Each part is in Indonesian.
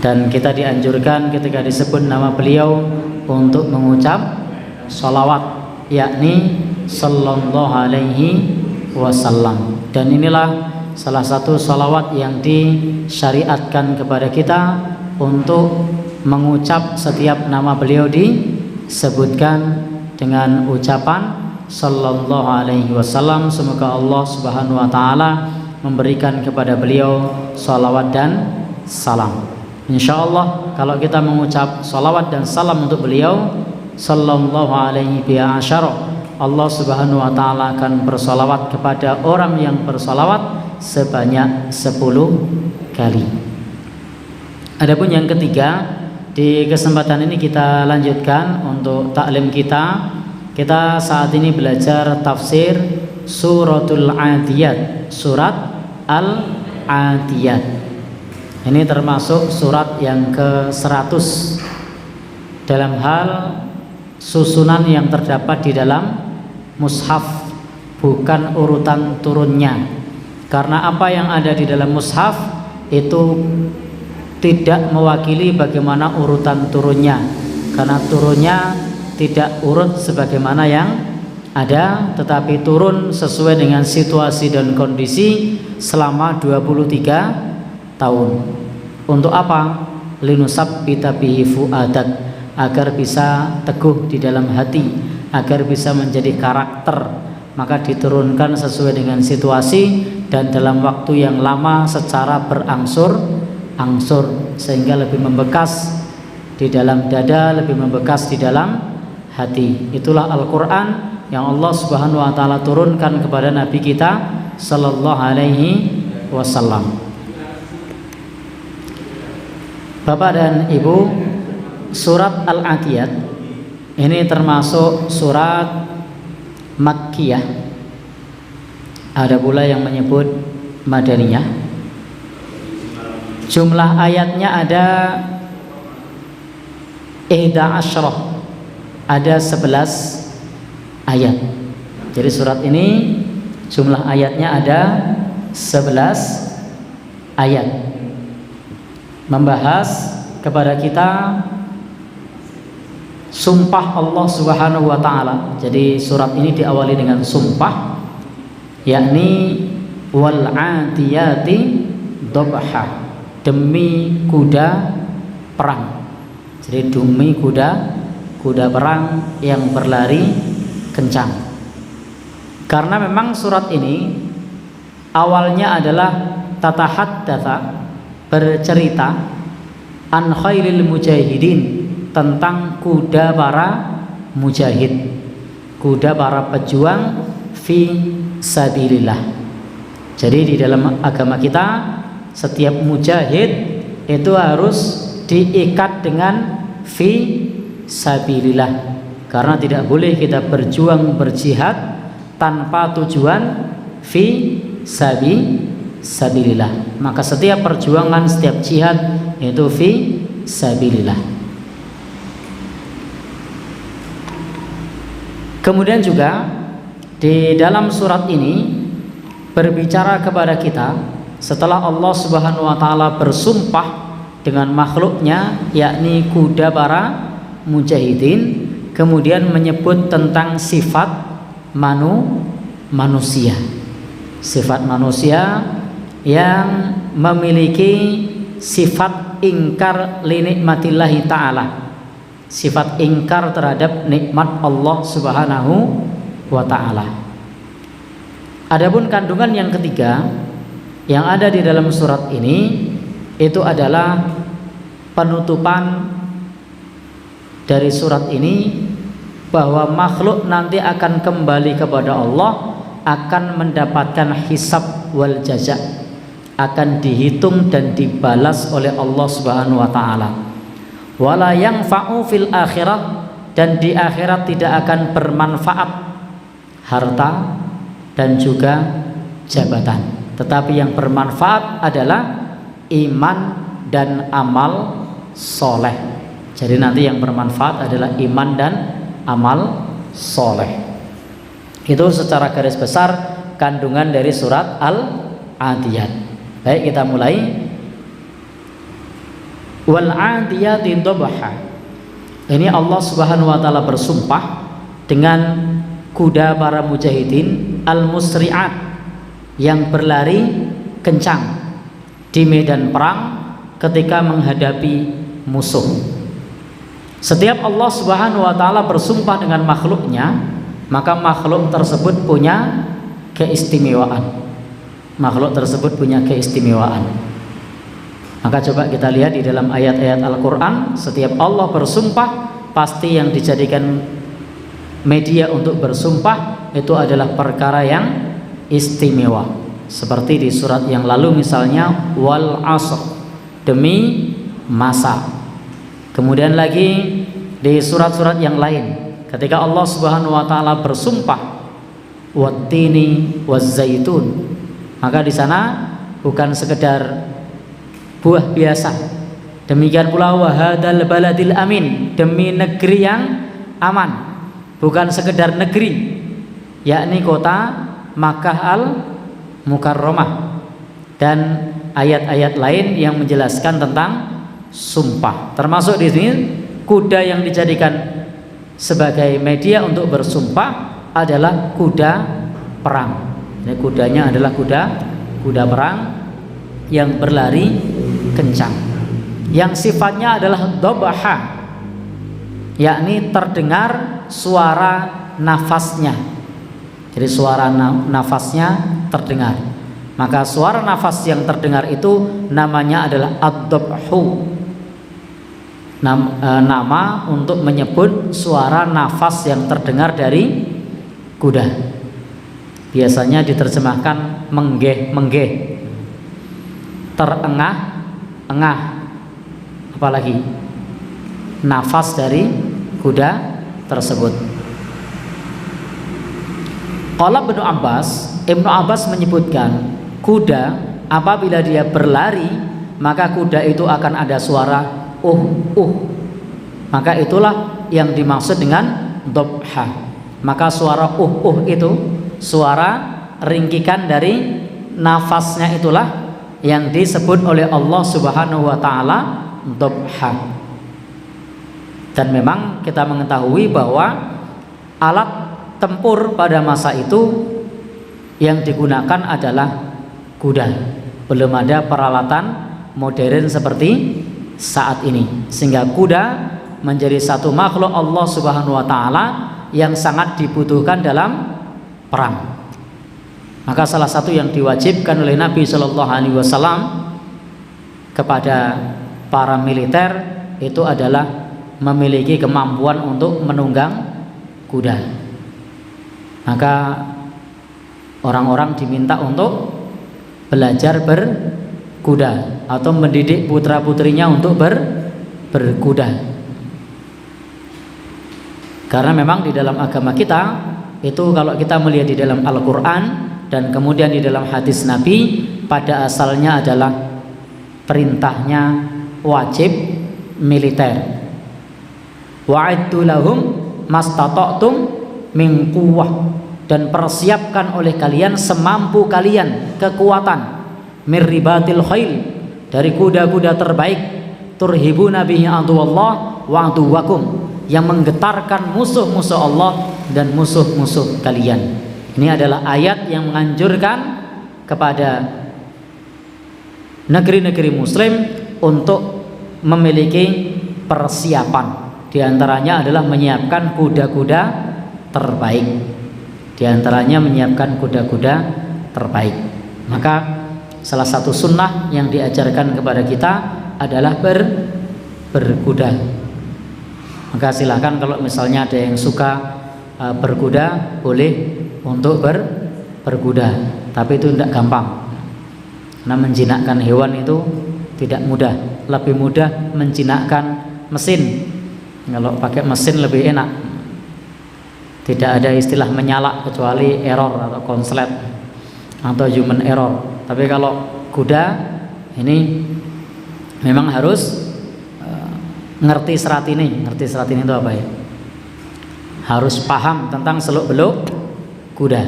Dan kita dianjurkan ketika disebut nama beliau untuk mengucap sholawat, yakni sallallahu alaihi wasallam. Dan inilah salah satu sholawat yang disyariatkan kepada kita untuk mengucap setiap nama beliau disebutkan dengan ucapan sallallahu alaihi wasallam. Semoga Allah Subhanahu wa taala memberikan kepada beliau sholawat dan salam. Insyaallah kalau kita mengucap sholawat dan salam untuk beliau sallallahu alaihi bi'asyara, Allah Subhanahu wa taala akan bersolawat kepada orang yang bersolawat sebanyak 10 kali. Adapun yang ketiga, di kesempatan ini kita lanjutkan untuk taklim kita. Kita saat ini belajar tafsir suratul Adiyat, surat Al-Adiyat. Ini termasuk surat yang ke-100 dalam hal susunan yang terdapat di dalam mushaf, bukan urutan turunnya. Karena apa yang ada di dalam mushaf itu tidak mewakili bagaimana urutan turunnya, karena turunnya tidak urut sebagaimana yang ada, tetapi turun sesuai dengan situasi dan kondisi selama 23 tahun. Untuk apa? Linusabbita bihi fuadak, agar bisa teguh di dalam hati, agar bisa menjadi karakter. Maka diturunkan sesuai dengan situasi dan dalam waktu yang lama secara berangsur-angsur, sehingga lebih membekas di dalam dada, lebih membekas di dalam hati. Itulah Al-Quran yang Allah Subhanahu wa taala turunkan kepada Nabi kita sallallahu alaihi wasallam. Bapak dan Ibu, surat Al-Adiyat ini termasuk surat Makkiyah. Ada pula yang menyebut Madaniyah. Jumlah ayatnya ada 11, ada 11 ayat. Jadi surat ini jumlah ayatnya ada 11 ayat. Membahas kepada kita sumpah Allah Subhanahu wa taala. Jadi surat ini diawali dengan sumpah, yakni wal 'adiyati dhabha, demi kuda perang. Jadi demi kuda perang yang berlari kencang. Karena memang surat ini awalnya adalah tatahaddatsa, bercerita an khairil mujahidin, tentang kuda para mujahid, kuda para pejuang fi sabilillah. Jadi di dalam agama kita setiap mujahid itu harus diikat dengan fi sabilillah, karena tidak boleh kita berjuang berjihad tanpa tujuan fi sabilillah. Maka setiap perjuangan, setiap jihad itu fi sabilillah. Kemudian juga di dalam surat ini berbicara kepada kita setelah Allah Subhanahu wa taala bersumpah dengan makhluknya, yakni kuda para mujahidin, kemudian menyebut tentang sifat manusia. Sifat manusia yang memiliki sifat ingkar li nikmatillahi ta'ala, sifat ingkar terhadap nikmat Allah Subhanahu wa ta'ala. Adapun kandungan yang ketiga yang ada di dalam surat ini itu adalah penutupan dari surat ini, bahwa makhluk nanti akan kembali kepada Allah, akan mendapatkan hisab wal jaza, akan dihitung dan dibalas oleh Allah Subhanahu wa taala. Wala yanfa'u fil akhirah, dan di akhirat tidak akan bermanfaat harta dan juga jabatan, tetapi yang bermanfaat adalah iman dan amal soleh. Jadi nanti yang bermanfaat adalah iman dan amal soleh. Itu secara garis besar kandungan dari surat Al-Adiyat. Baik, kita mulai. wal 'adiyati dhabha. Ini Allah Subhanahu wa taala bersumpah dengan kuda para mujahidin al-musri'at yang berlari kencang di medan perang ketika menghadapi musuh. Setiap Allah Subhanahu wa taala bersumpah dengan makhluknya, maka makhluk tersebut punya keistimewaan. Makhluk tersebut punya keistimewaan. Maka coba kita lihat di dalam ayat-ayat Al-Qur'an, setiap Allah bersumpah pasti yang dijadikan media untuk bersumpah itu adalah perkara yang istimewa. Seperti di surat yang lalu misalnya wal 'asr, demi masa. Kemudian lagi di surat-surat yang lain ketika Allah Subhanahu wa taala bersumpah wattini wazzaitun, maka di sana bukan sekedar buah biasa. Demikian pula wahadal baladil amin, demi negeri yang aman. Bukan sekedar negeri, yakni kota Makkah al-Mukarramah, dan ayat-ayat lain yang menjelaskan tentang sumpah. Termasuk di sini kuda yang dijadikan sebagai media untuk bersumpah adalah kuda perang. Ini kudanya adalah kuda perang yang berlari kencang, yang sifatnya adalah dhabha, yakni terdengar suara nafasnya. Jadi suara nafasnya terdengar. Maka suara nafas yang terdengar itu namanya adalah ad-dhabhu. Nama untuk menyebut suara nafas yang terdengar dari kuda. Biasanya diterjemahkan menggeh-menggeh, terengah-engah, apalagi nafas dari kuda tersebut. Qala Ibnu Abbas menyebutkan kuda apabila dia berlari maka kuda itu akan ada suara maka itulah yang dimaksud dengan dhabha. Maka suara itu suara ringkikan dari nafasnya itulah yang disebut oleh Allah Subhanahu wa taala dhabha. Dan memang kita mengetahui bahwa alat tempur pada masa itu yang digunakan adalah kuda. Belum ada peralatan modern seperti saat ini, sehingga kuda menjadi satu makhluk Allah Subhanahu wa taala yang sangat dibutuhkan dalam perang. Maka salah satu yang diwajibkan oleh Nabi Shallallahu Alaihi Wasallam kepada para militer itu adalah memiliki kemampuan untuk menunggang kuda. Maka orang-orang diminta untuk belajar berkuda atau mendidik putra-putrinya untuk berkuda. Karena memang di dalam agama kita itu, kalau kita melihat di dalam Al-Quran dan kemudian di dalam hadis Nabi, pada asalnya adalah perintahnya wajib militer. Wa'iddu lahum mastata'tum min quwwah, dan persiapkan oleh kalian semampu kalian kekuatan, mirribatil khail, dari kuda-kuda terbaik, turhibuna bihi aduwallah wa aduwakum, yang menggetarkan musuh-musuh Allah dan musuh-musuh kalian. Ini adalah ayat yang menganjurkan kepada negeri-negeri muslim untuk memiliki persiapan. Di antaranya adalah menyiapkan kuda-kuda terbaik. Di antaranya menyiapkan kuda-kuda terbaik. Maka salah satu sunnah yang diajarkan kepada kita adalah berkuda. Maka silakan kalau misalnya ada yang suka berkuda, boleh untuk berkuda. Tapi itu tidak gampang. Karena menjinakkan hewan itu tidak mudah. Lebih mudah menjinakkan mesin. Kalau pakai mesin lebih enak. Tidak ada istilah menyala kecuali error atau konslet atau human error. Tapi kalau kuda ini memang harus ngerti serat ini. Ngerti serat ini itu apa ya? Harus paham tentang seluk-beluk kuda.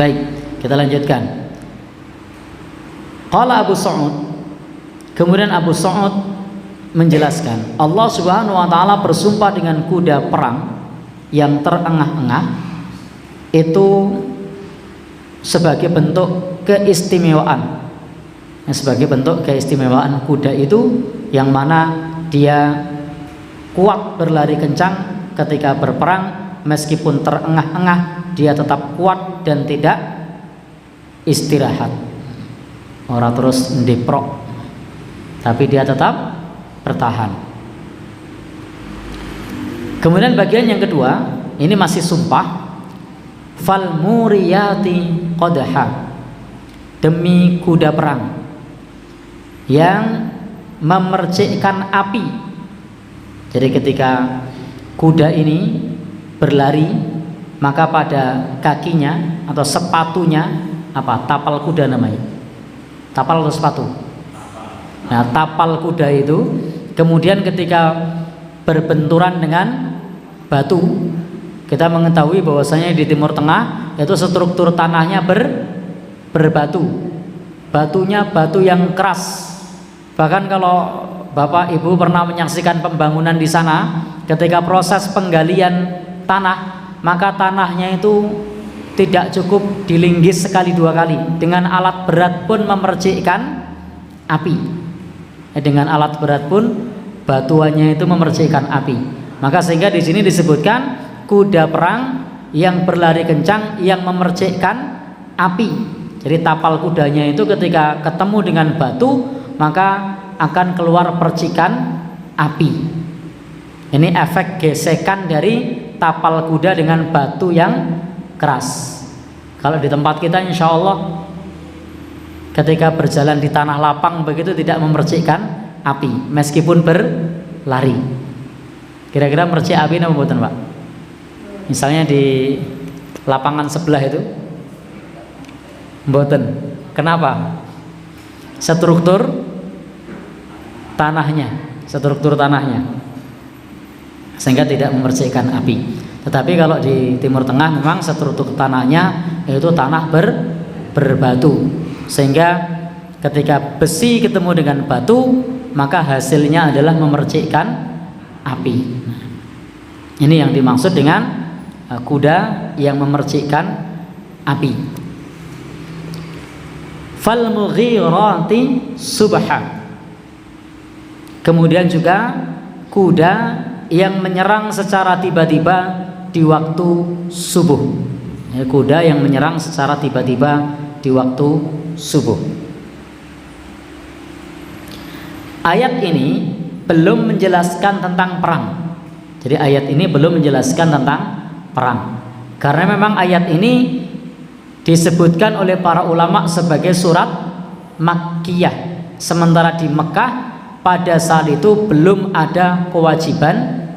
Baik, kita lanjutkan. Qala Abu Sa'ud Kemudian Abu Sa'ud menjelaskan, Allah Subhanahu wa taala bersumpah dengan kuda perang yang terengah-engah itu sebagai bentuk keistimewaan. Sebagai bentuk keistimewaan kuda itu yang mana dia kuat berlari kencang ketika berperang, meskipun terengah-engah dia tetap kuat dan tidak istirahat. Orang terus ndeprok, tapi dia tetap bertahan. Kemudian bagian yang kedua, ini masih sumpah. Fal muriyati qadha, demi kuda perang yang memercikkan api. Jadi ketika kuda ini berlari, maka pada kakinya atau sepatunya, apa, tapal kuda namanya, tapal atau sepatu. Nah, tapal kuda itu kemudian ketika berbenturan dengan batu, kita mengetahui bahwasanya di Timur Tengah itu struktur tanahnya berbatu. Batunya batu yang keras. Bahkan kalau Bapak Ibu pernah menyaksikan pembangunan di sana, ketika proses penggalian tanah, maka tanahnya itu tidak cukup dilinggis sekali dua kali. Dengan alat berat pun memercikkan api. Dengan alat berat pun batuannya itu memercikkan api. Maka sehingga di sini disebutkan kuda perang yang berlari kencang yang memercikkan api. Jadi tapal kudanya itu ketika ketemu dengan batu, maka akan keluar percikan api. Ini efek gesekan dari tapal kuda dengan batu yang keras. Kalau di tempat kita insya Allah ketika berjalan di tanah lapang begitu tidak memercikkan api meskipun berlari. Kira-kira mercik api apa mboten, Pak? Misalnya di lapangan sebelah itu mboten. Kenapa? Struktur tanahnya sehingga tidak memercikkan api. Tetapi kalau di Timur Tengah memang struktur tanahnya itu tanah berbatu, sehingga ketika besi ketemu dengan batu maka hasilnya adalah memercikkan api. Ini yang dimaksud dengan kuda yang memercikkan api. Fal mughirati subha. Kemudian juga kuda yang menyerang secara tiba-tiba di waktu subuh. Kuda yang menyerang secara tiba-tiba di waktu subuh. Ayat ini belum menjelaskan tentang perang. Jadi ayat ini belum menjelaskan tentang perang. Karena memang ayat ini disebutkan oleh para ulama sebagai surat Makkiyah. Sementara di Mekah pada saat itu belum ada kewajiban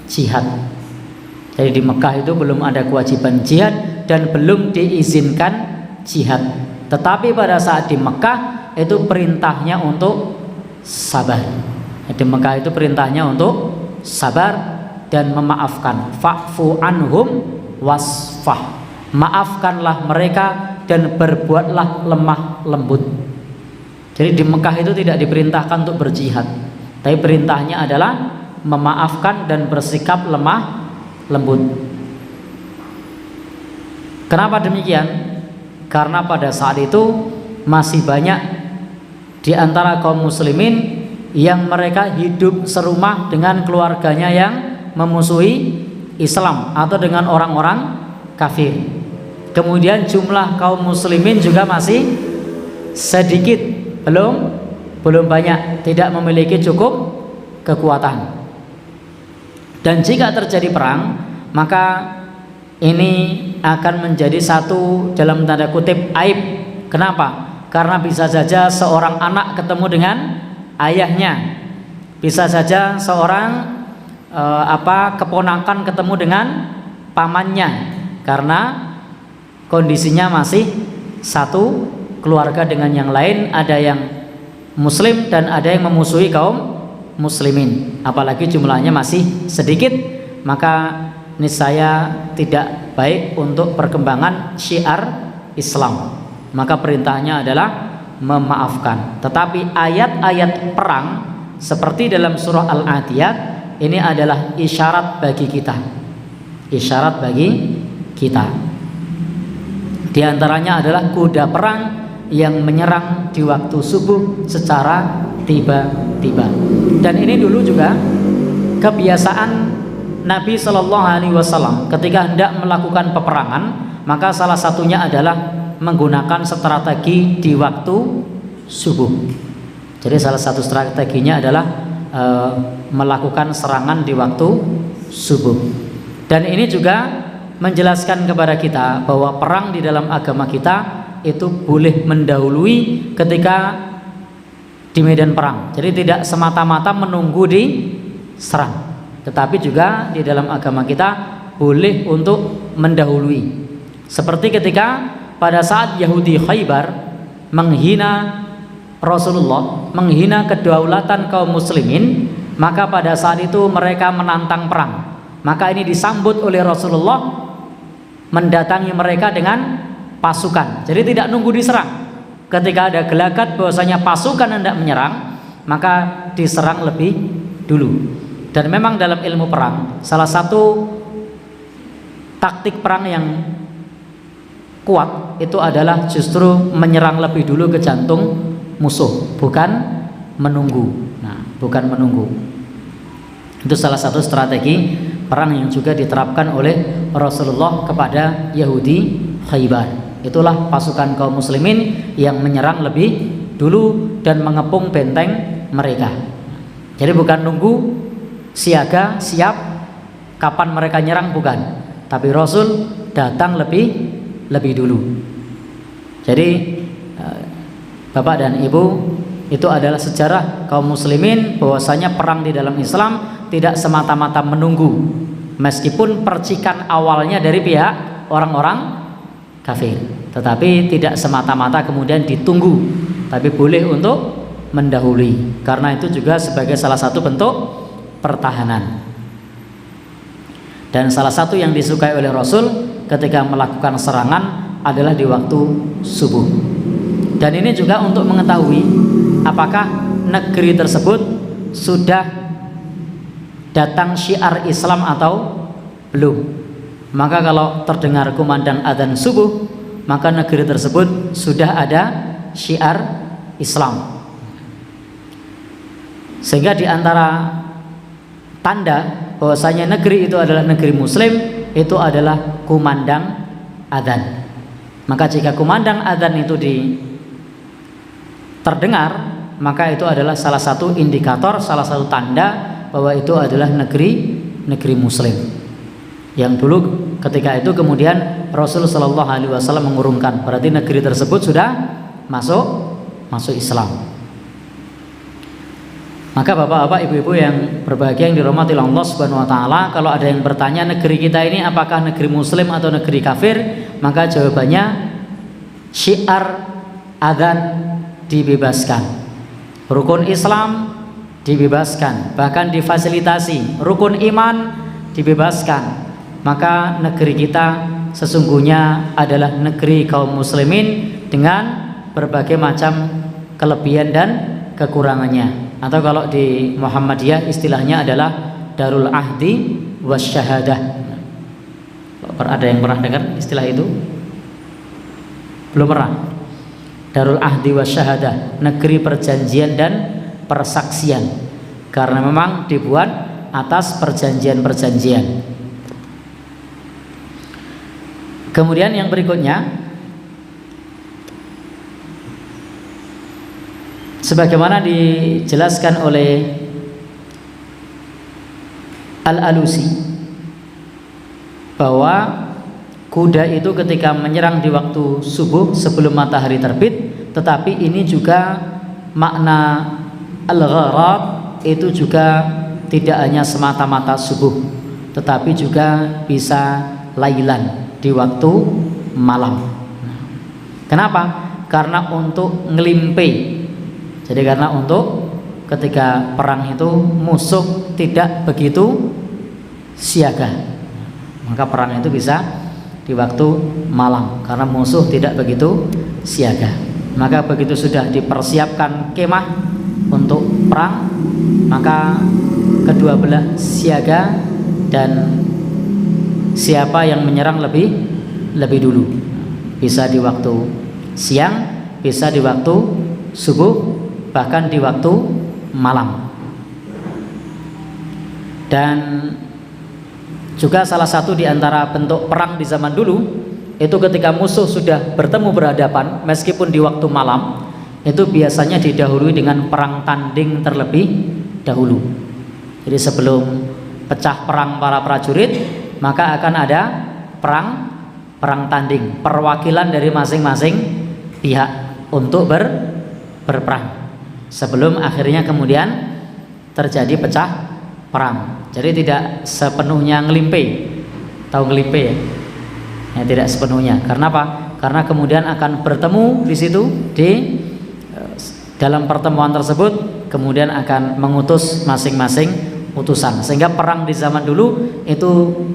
jihad. Jadi di Mekah itu belum ada kewajiban jihad dan belum diizinkan jihad. Tetapi pada saat di Mekah itu perintahnya untuk sabar. Di Mekah itu perintahnya untuk sabar dan memaafkan. Fa'fu anhum wasfah. Maafkanlah mereka dan berbuatlah lemah lembut. Jadi di Mekah itu tidak diperintahkan untuk berjihad, tapi perintahnya adalah memaafkan dan bersikap lemah lembut. Kenapa demikian? Karena pada saat itu masih banyak di antara kaum muslimin yang mereka hidup serumah dengan keluarganya yang memusuhi Islam atau dengan orang-orang kafir. Kemudian jumlah kaum muslimin juga masih sedikit, belum banyak, tidak memiliki cukup kekuatan. Dan jika terjadi perang, maka ini akan menjadi satu dalam tanda kutip aib. Kenapa? Karena bisa saja seorang anak ketemu dengan ayahnya, bisa saja seorang keponakan ketemu dengan pamannya, karena kondisinya masih satu keluarga dengan yang lain, ada yang muslim dan ada yang memusuhi kaum muslimin. Apalagi jumlahnya masih sedikit, maka niscaya tidak baik untuk perkembangan syiar Islam. Maka perintahnya adalah memaafkan. Tetapi ayat-ayat perang seperti dalam surah Al-Adiyat ini adalah isyarat bagi kita. Isyarat bagi kita. Di antaranya adalah kuda perang yang menyerang di waktu subuh secara tiba-tiba. Dan ini dulu juga kebiasaan Nabi Shallallahu Alaihi Wasallam ketika hendak melakukan peperangan, maka salah satunya adalah menggunakan strategi di waktu subuh. Jadi salah satu strateginya adalah melakukan serangan di waktu subuh. Dan ini juga menjelaskan kepada kita bahwa perang di dalam agama kita itu boleh mendahului ketika di medan perang. Jadi tidak semata-mata menunggu diserang, tetapi juga di dalam agama kita boleh untuk mendahului. Seperti ketika pada saat Yahudi Khaybar menghina Rasulullah, menghina kedaulatan kaum muslimin, maka pada saat itu mereka menantang perang. Maka ini disambut oleh Rasulullah mendatangi mereka dengan pasukan. Jadi tidak nunggu diserang. Ketika ada gelagat bahwasanya pasukan hendak menyerang, maka diserang lebih dulu. Dan memang dalam ilmu perang salah satu taktik perang yang kuat itu adalah justru menyerang lebih dulu ke jantung musuh, bukan menunggu. Nah, bukan menunggu. Itu salah satu strategi perang yang juga diterapkan oleh Rasulullah kepada Yahudi Khaybar. Itulah pasukan kaum muslimin yang menyerang lebih dulu dan mengepung benteng mereka. Jadi bukan nunggu siaga siap kapan mereka nyerang, bukan. Tapi Rasul datang lebih dulu. Jadi Bapak dan Ibu, itu adalah sejarah kaum muslimin bahwasanya perang di dalam Islam tidak semata-mata menunggu, meskipun percikan awalnya dari pihak orang-orang kafir, tetapi tidak semata-mata kemudian ditunggu, tapi boleh untuk mendahului, karena itu juga sebagai salah satu bentuk pertahanan. Dan salah satu yang disukai oleh Rasul ketika melakukan serangan adalah di waktu subuh. Dan ini juga untuk mengetahui apakah negeri tersebut sudah datang syiar Islam atau belum. Maka kalau terdengar kumandang adzan subuh, maka negeri tersebut sudah ada syiar Islam. Sehingga di antara tanda bahwasanya negeri itu adalah negeri muslim itu adalah kumandang adzan. Maka jika kumandang adzan itu terdengar, maka itu adalah salah satu indikator, salah satu tanda bahwa itu adalah negeri muslim. Yang dulu ketika itu kemudian Rasul Shallallahu Alaihi Wasallam mengurungkan, berarti negeri tersebut sudah masuk Islam. Maka bapak-bapak, ibu-ibu yang berbahagia yang dirahmati Allah Subhanahu Wa Taala, kalau ada yang bertanya negeri kita ini apakah negeri muslim atau negeri kafir, maka jawabannya syiar adzan dibebaskan, rukun Islam dibebaskan, bahkan difasilitasi, rukun iman dibebaskan. Maka negeri kita sesungguhnya adalah negeri kaum muslimin dengan berbagai macam kelebihan dan kekurangannya. Atau kalau di Muhammadiyah istilahnya adalah Darul Ahdi Wasyahadah. Ada yang pernah dengar istilah itu? Belum pernah. Darul Ahdi Wasyahadah, negeri perjanjian dan persaksian, karena memang dibuat atas perjanjian-perjanjian. Kemudian yang berikutnya, sebagaimana dijelaskan oleh Al-Alusi, bahwa kuda itu ketika menyerang di waktu subuh sebelum matahari terbit, tetapi ini juga makna al-gharad itu juga tidak hanya semata-mata subuh, tetapi juga bisa lailan, di waktu malam. Kenapa? Karena untuk ngelimpe. Jadi karena untuk ketika perang itu musuh tidak begitu siaga, maka perang itu bisa di waktu malam karena musuh tidak begitu siaga. Maka begitu sudah dipersiapkan kemah untuk perang, maka kedua belah siaga dan siapa yang menyerang lebih dulu. Bisa di waktu siang, bisa di waktu subuh, bahkan di waktu malam. Dan juga salah satu di antara bentuk perang di zaman dulu itu ketika musuh sudah bertemu berhadapan, meskipun di waktu malam, itu biasanya didahului dengan perang tanding terlebih dahulu. Jadi sebelum pecah perang para prajurit, maka akan ada perang tanding, perwakilan dari masing-masing pihak untuk berperang sebelum akhirnya kemudian terjadi pecah perang. Jadi tidak sepenuhnya ngelimpe, tahu ngelimpe ya? Ya, tidak sepenuhnya. Karena apa? Karena kemudian akan bertemu di situ, di dalam pertemuan tersebut kemudian akan mengutus masing-masing utusan. Sehingga perang di zaman dulu itu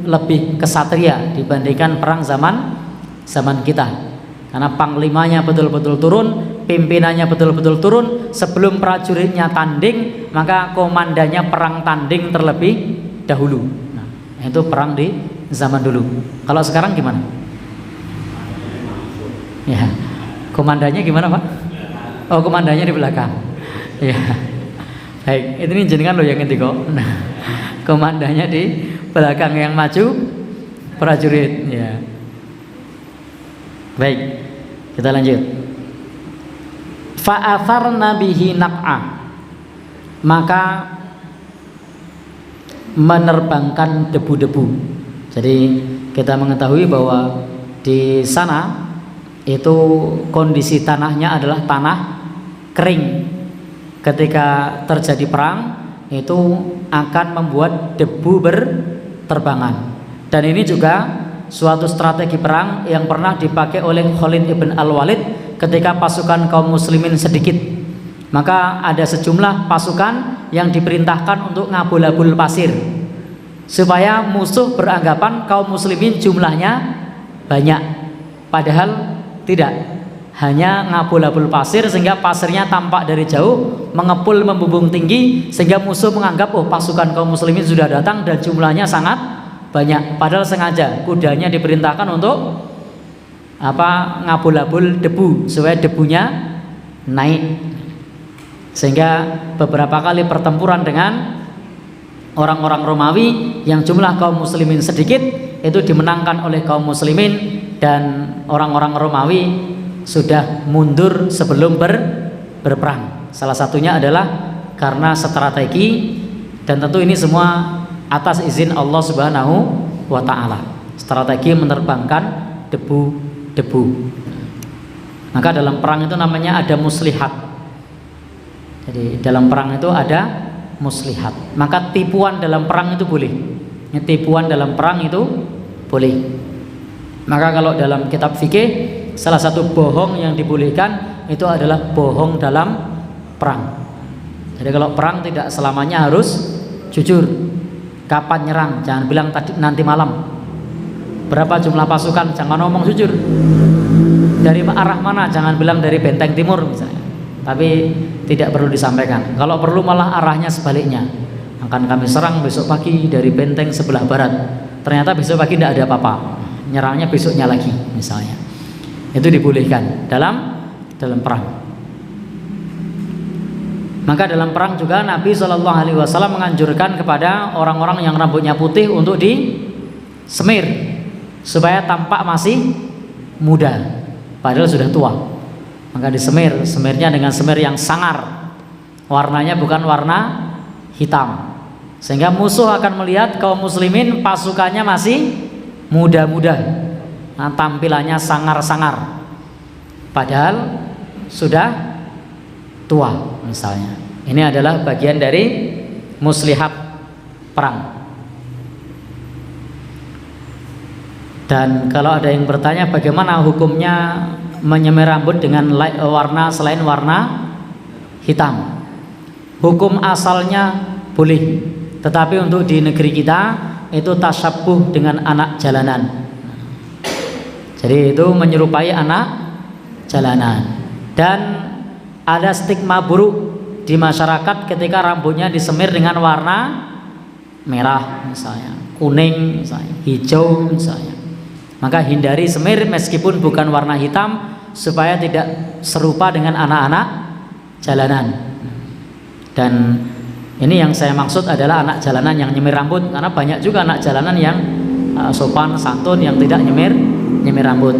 lebih kesatria dibandingkan perang zaman kita. Karena panglimanya betul-betul turun, pimpinannya betul-betul turun, sebelum prajuritnya tanding, maka komandannya perang tanding terlebih dahulu. Nah, itu perang di zaman dulu. Kalau sekarang gimana? Ya, komandannya gimana Pak? Oh, komandannya di belakang. Ya, baik. Ini jenengan loh yang ngendika. Nah, komandannya di belakang, yang maju prajurit. Ya, baik. Kita lanjut. Fa'atharna bihi naq'a, maka menerbangkan debu-debu. Jadi kita mengetahui bahwa di sana itu kondisi tanahnya adalah tanah kering. Ketika terjadi perang itu akan membuat debu berterbangan. Dan ini juga suatu strategi perang yang pernah dipakai oleh Khalid ibn al-Walid ketika pasukan kaum muslimin sedikit. Maka ada sejumlah pasukan yang diperintahkan untuk ngabul-abul pasir supaya musuh beranggapan kaum muslimin jumlahnya banyak, padahal tidak, hanya ngabul-abul pasir sehingga pasirnya tampak dari jauh, mengepul membumbung tinggi sehingga musuh menganggap oh pasukan kaum muslimin sudah datang dan jumlahnya sangat banyak, padahal sengaja kudanya diperintahkan untuk ngabul-abul debu supaya debunya naik. Sehingga beberapa kali pertempuran dengan orang-orang Romawi yang jumlah kaum muslimin sedikit itu dimenangkan oleh kaum muslimin, dan orang-orang Romawi sudah mundur sebelum berperang. Salah satunya adalah karena strategi, dan tentu ini semua atas izin Allah Subhanahu wa ta'ala. Strategi menerbangkan debu-debu. Maka dalam perang itu namanya ada muslihat. Jadi dalam perang itu ada muslihat. Maka tipuan dalam perang itu boleh. Tipuan dalam perang itu boleh. Maka kalau dalam kitab fikih, salah satu bohong yang dibolehkan itu adalah bohong dalam perang. Jadi kalau perang tidak selamanya harus jujur. Kapan nyerang, jangan bilang tadi nanti malam. Berapa jumlah pasukan, jangan ngomong jujur. Dari arah mana, jangan bilang dari benteng timur misalnya. Tapi tidak perlu disampaikan. Kalau perlu malah arahnya sebaliknya. Akan kami serang besok pagi dari benteng sebelah barat. Ternyata besok pagi tidak ada apa-apa. Nyerangnya besoknya lagi misalnya. Itu dibolehkan dalam perang. Maka dalam perang juga Nabi SAW menganjurkan kepada orang-orang yang rambutnya putih untuk disemir supaya tampak masih muda padahal sudah tua. Maka disemir, semirnya dengan semir yang sangar, warnanya bukan warna hitam, sehingga musuh akan melihat kaum muslimin pasukannya masih muda-muda, nah, tampilannya sangar-sangar padahal sudah tua misalnya. Ini adalah bagian dari muslihat perang. Dan kalau ada yang bertanya bagaimana hukumnya menyemir rambut dengan warna selain warna hitam, hukum asalnya boleh, tetapi untuk di negeri kita itu tasyabuh dengan anak jalanan. Jadi itu menyerupai anak jalanan. Dan ada stigma buruk di masyarakat ketika rambutnya disemir dengan warna merah misalnya, kuning misalnya, hijau misalnya. Maka hindari semir meskipun bukan warna hitam supaya tidak serupa dengan anak-anak jalanan. Dan ini yang saya maksud adalah anak jalanan yang nyemir rambut, karena banyak juga anak jalanan yang sopan santun yang tidak nyemir rambut.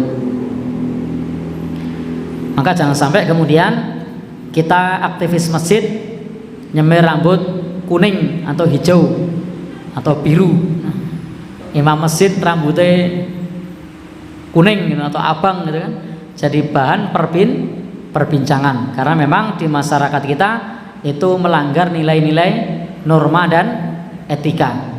Maka jangan sampai kemudian kita aktivis masjid nyemir rambut kuning atau hijau atau biru. Imam masjid rambutnya kuning gitu, atau abang gitu kan. Jadi bahan perbincangan karena memang di masyarakat kita itu melanggar nilai-nilai norma dan etika.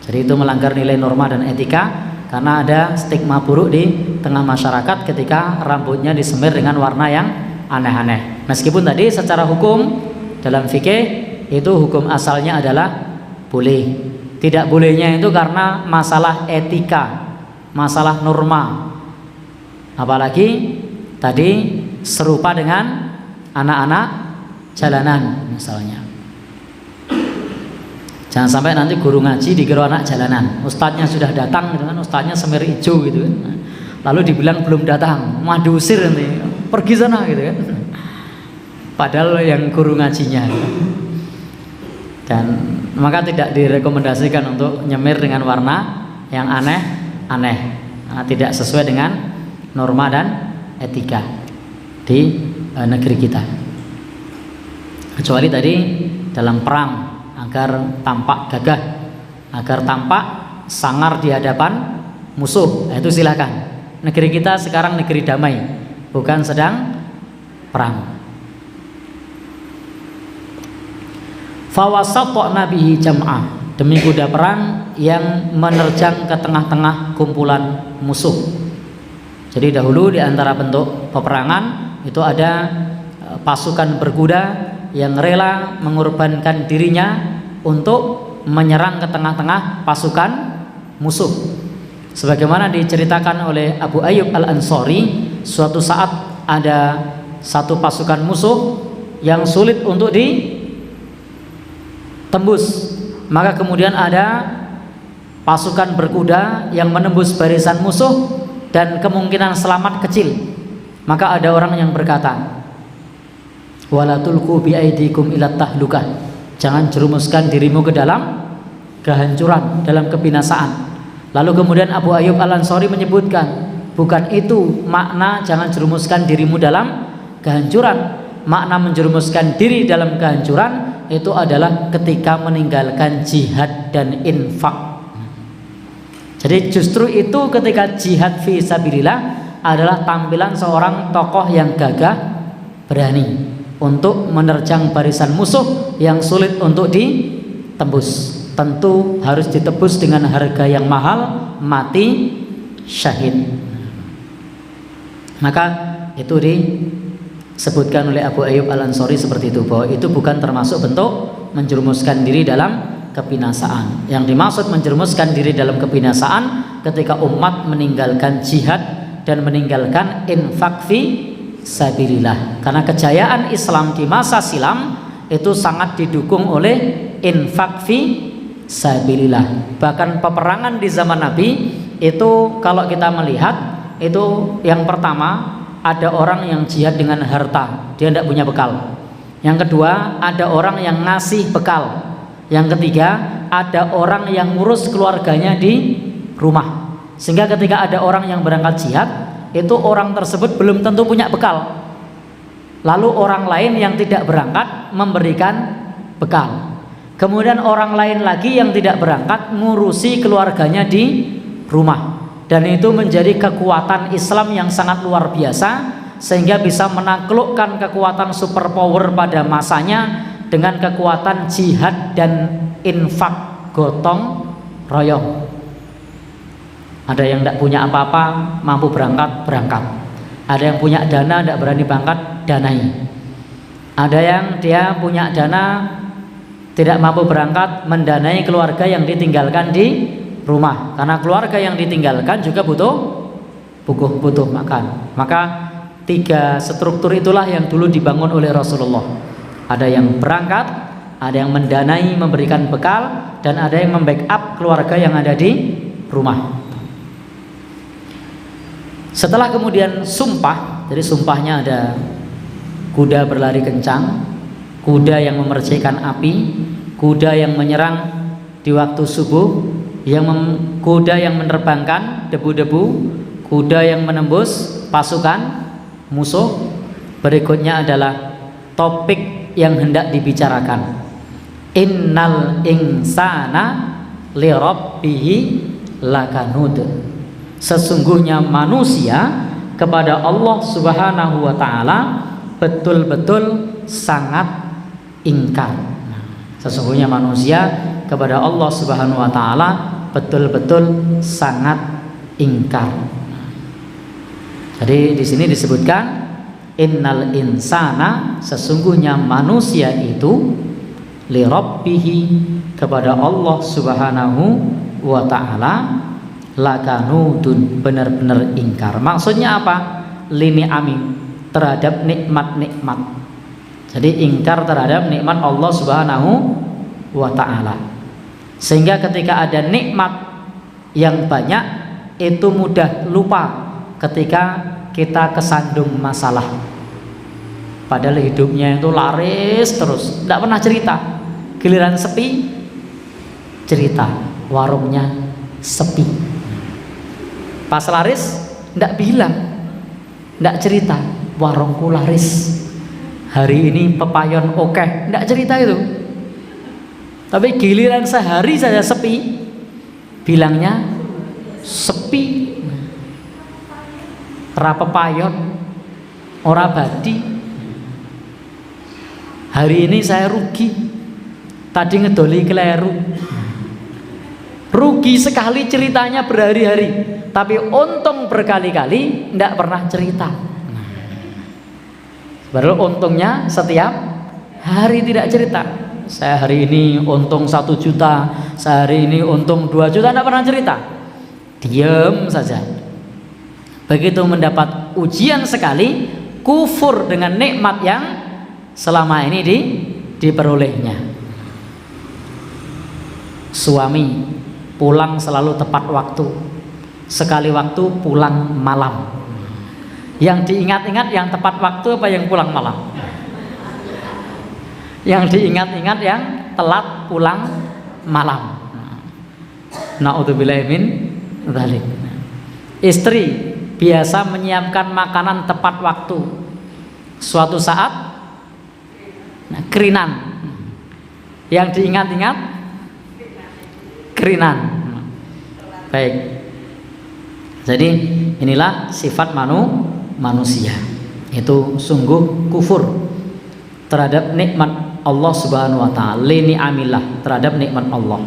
Jadi itu melanggar nilai norma dan etika karena ada stigma buruk di tengah masyarakat ketika rambutnya disemir dengan warna yang aneh-aneh. Meskipun tadi secara hukum dalam fikih itu hukum asalnya adalah boleh. Tidak bolehnya itu karena masalah etika, masalah norma. Apalagi tadi serupa dengan anak-anak jalanan misalnya. Jangan sampai nanti guru ngaji dikira anak jalanan. Ustadznya sudah datang gitu kan, ustadznya semir hijau gitu kan. Lalu dibilang belum datang, mau diusir nanti, pergi sana gitu kan. Padahal yang guru ngajinya. Dan maka tidak direkomendasikan untuk nyemir dengan warna yang aneh-aneh, tidak sesuai dengan norma dan etika di negeri kita. Kecuali tadi dalam perang agar tampak gagah, agar tampak sangar di hadapan musuh, itu silakan. Negeri kita sekarang negeri damai, bukan sedang perang. Fawasatna bihi jam'ah, demi kuda perang yang menerjang ke tengah-tengah kumpulan musuh. Jadi dahulu di antara bentuk peperangan itu ada pasukan berkuda yang rela mengorbankan dirinya untuk menyerang ke tengah-tengah pasukan musuh. Sebagaimana diceritakan oleh Abu Ayyub Al-Ansari, suatu saat ada satu pasukan musuh yang sulit untuk ditembus. Maka kemudian ada pasukan berkuda yang menembus barisan musuh dan kemungkinan selamat kecil. Maka ada orang yang berkata, wala tulqu bi aidikum ila tahlukah, jangan jerumuskan dirimu ke dalam kehancuran, dalam kebinasaan. Lalu kemudian Abu Ayyub Al-Ansari menyebutkan, bukan itu makna jangan jerumuskan dirimu dalam kehancuran. Makna menjerumuskan diri dalam kehancuran itu adalah ketika meninggalkan jihad dan infak. Jadi justru itu ketika jihad fi sabilillah adalah tampilan seorang tokoh yang gagah berani untuk menerjang barisan musuh yang sulit untuk ditembus. Tentu harus ditebus dengan harga yang mahal, mati syahid. Maka itu disebutkan oleh Abu Ayyub Al-Ansari seperti itu, bahwa itu bukan termasuk bentuk menjerumuskan diri dalam kebinasaan. Yang dimaksud menjerumuskan diri dalam kebinasaan ketika umat meninggalkan jihad dan meninggalkan infak fi sabilillah. Karena kejayaan Islam di masa silam itu sangat didukung oleh infak fi sabilillah. Bahkan peperangan di zaman Nabi itu kalau kita melihat itu yang pertama ada orang yang jihad dengan harta, dia tidak punya bekal. Yang kedua ada orang yang ngasih bekal. Yang ketiga ada orang yang ngurus keluarganya di rumah. Sehingga ketika ada orang yang berangkat jihad, itu orang tersebut belum tentu punya bekal. Lalu orang lain yang tidak berangkat memberikan bekal. Kemudian orang lain lagi yang tidak berangkat ngurusi keluarganya di rumah. Dan itu menjadi kekuatan Islam yang sangat luar biasa, sehingga bisa menaklukkan kekuatan superpower pada masanya dengan kekuatan jihad dan infak gotong royong. Ada yang tidak punya apa-apa, mampu berangkat, berangkat. Ada yang punya dana, tidak berani berangkat, danai. Ada yang dia punya dana, tidak mampu berangkat, mendanai keluarga yang ditinggalkan di rumah. Karena keluarga yang ditinggalkan juga butuh makan. Maka tiga struktur itulah yang dulu dibangun oleh Rasulullah. Ada yang berangkat, ada yang mendanai, memberikan bekal, dan ada yang membackup keluarga yang ada di rumah. Setelah kemudian sumpah, jadi sumpahnya ada kuda berlari kencang, kuda yang memercikan api, kuda yang menyerang di waktu subuh, kuda yang menerbangkan debu-debu, kuda yang menembus pasukan musuh. Berikutnya adalah topik yang hendak dibicarakan. Innal insana li rabbihi lakanud. Sesungguhnya manusia kepada Allah Subhanahu wa taala betul-betul sangat ingkar. Sesungguhnya manusia kepada Allah Subhanahu wa taala betul-betul sangat ingkar. Jadi di sini disebutkan innal insana, sesungguhnya manusia itu li rabbihi, kepada Allah Subhanahu wa taala lakanudun, benar-benar ingkar. Maksudnya apa? Lini amin, terhadap nikmat-nikmat. Jadi ingkar terhadap nikmat Allah Subhanahu wa taala. Sehingga ketika ada nikmat yang banyak itu mudah lupa ketika kita kesandung masalah. Padahal hidupnya itu laris terus, tidak pernah cerita. Giliran sepi cerita, warungnya sepi. Pas laris tidak bilang, tidak cerita, warungku laris. Hari ini pepayon oke, tidak cerita itu. Tapi giliran sehari saja sepi, bilangnya sepi. Ora pepayon, ora badi. Hari ini saya rugi. Tadi ngedoli keleru. Rugi sekali ceritanya berhari-hari, tapi untung berkali-kali tidak pernah cerita. Baru untungnya setiap hari tidak cerita. Saya hari ini untung 1 juta, saya hari ini untung 2 juta, tidak pernah cerita. Diam saja. Begitu mendapat ujian sekali, kufur dengan nikmat yang selama ini diperolehnya. Suami pulang selalu tepat waktu, sekali waktu pulang malam. Yang diingat-ingat yang tepat waktu apa yang pulang malam? Yang diingat-ingat yang telat pulang malam. Na'udzubillahi min dzalik. Istri biasa menyiapkan makanan tepat waktu, suatu saat kerinan. Yang diingat-ingat kerinan. Baik. Jadi inilah sifat manusia. Itu sungguh kufur terhadap nikmat Allah Subhanahu wa taala, lini amillah, terhadap nikmat Allah.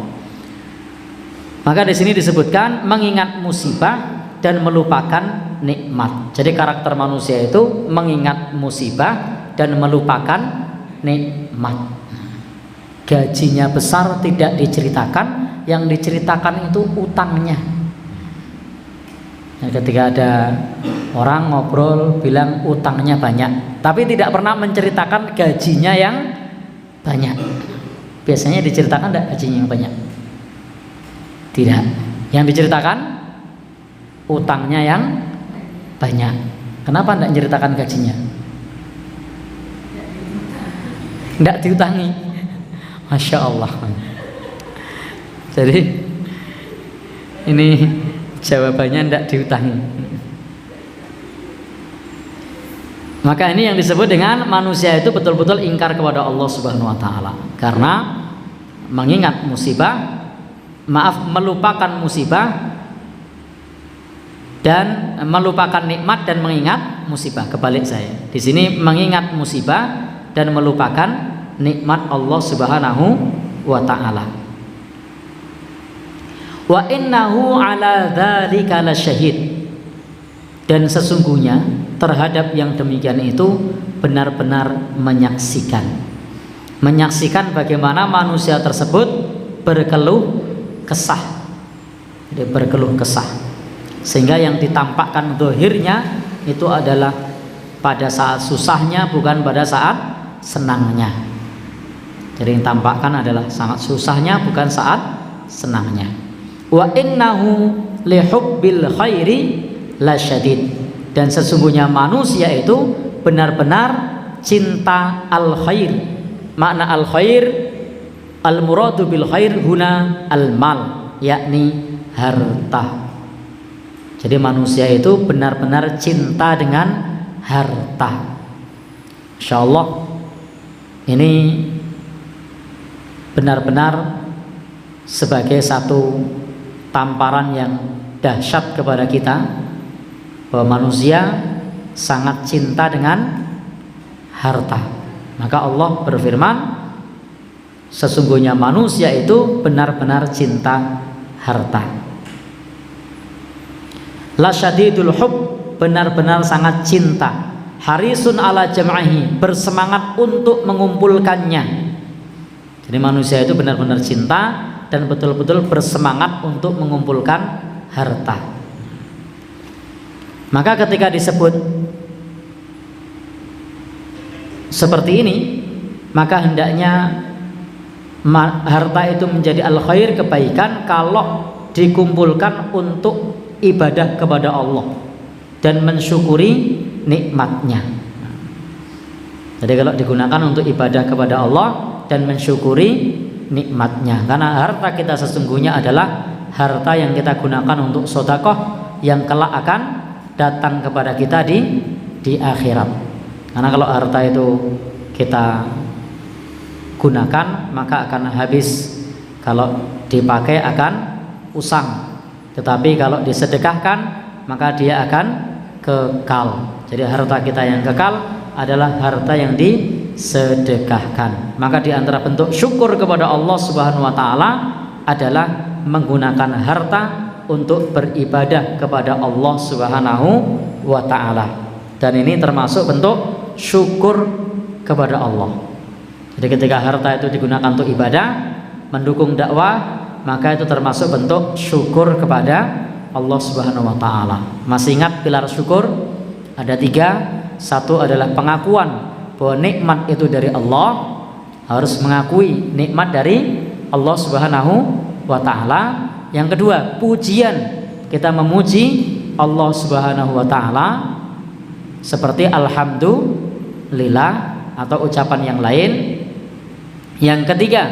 Maka di sini disebutkan mengingat musibah dan melupakan nikmat. Jadi karakter manusia itu mengingat musibah dan melupakan nikmat. Gajinya besar tidak diceritakan, yang diceritakan itu utangnya. Nah, ketika ada orang ngobrol bilang utangnya banyak, tapi tidak pernah menceritakan gajinya yang banyak. Biasanya diceritakan tidak gajinya yang banyak? Tidak. Yang diceritakan utangnya yang banyak. Kenapa tidak menceritakan gajinya? Tidak diutangi. Masya Allah. Jadi ini jawabannya tidak diutangi. Maka ini yang disebut dengan manusia itu betul-betul ingkar kepada Allah Subhanahu wa taala, karena mengingat musibah, melupakan musibah dan melupakan nikmat dan mengingat musibah. Kebalik saya. Di sini mengingat musibah dan melupakan nikmat Allah Subhanahu wa taala. Wa innahu ala dzalika lasyahid. Dan sesungguhnya terhadap yang demikian itu benar-benar menyaksikan. Menyaksikan bagaimana manusia tersebut berkeluh kesah. Jadi berkeluh kesah. Sehingga yang ditampakkan zahirnya itu adalah pada saat susahnya, bukan pada saat senangnya. Jadi yang tampakkan adalah sangat susahnya, bukan saat senangnya. Wa innahu lihubbil khairi lasyadid. Dan sesungguhnya manusia itu benar-benar cinta al khair. Makna al khair, al muradu bil khair huna al mal, yakni harta. Jadi manusia itu benar-benar cinta dengan harta. Insyaallah ini benar-benar sebagai satu tamparan yang dahsyat kepada kita bahwa manusia sangat cinta dengan harta. Maka Allah berfirman, sesungguhnya manusia itu benar-benar cinta harta. La syadidul hub, benar-benar sangat cinta. Harisun ala jam'ihi, bersemangat untuk mengumpulkannya. Jadi manusia itu benar-benar cinta dan betul-betul bersemangat untuk mengumpulkan harta. Maka ketika disebut seperti ini, maka hendaknya harta itu menjadi al-khair, kebaikan, kalau dikumpulkan untuk ibadah kepada Allah dan mensyukuri nikmatnya. Jadi kalau digunakan untuk ibadah kepada Allah dan mensyukuri nikmatnya, karena harta kita sesungguhnya adalah harta yang kita gunakan untuk sedekah yang kelak akan datang kepada kita di akhirat. Karena kalau harta itu kita gunakan maka akan habis, kalau dipakai akan usang. Tetapi kalau disedekahkan maka dia akan kekal. Jadi harta kita yang kekal adalah harta yang disedekahkan. Maka di antara bentuk syukur kepada Allah Subhanahu wa taala adalah menggunakan harta untuk beribadah kepada Allah Subhanahu wa taala. Dan ini termasuk bentuk syukur kepada Allah. Jadi ketika harta itu digunakan untuk ibadah, mendukung dakwah, maka itu termasuk bentuk syukur kepada Allah Subhanahu wa taala. Masih ingat pilar syukur? Ada 3. Satu adalah pengakuan bahwa nikmat itu dari Allah, harus mengakui nikmat dari Allah Subhanahu wa taala. Yang kedua, pujian, kita memuji Allah Subhanahu wa taala seperti alhamdulillah atau ucapan yang lain. Yang ketiga,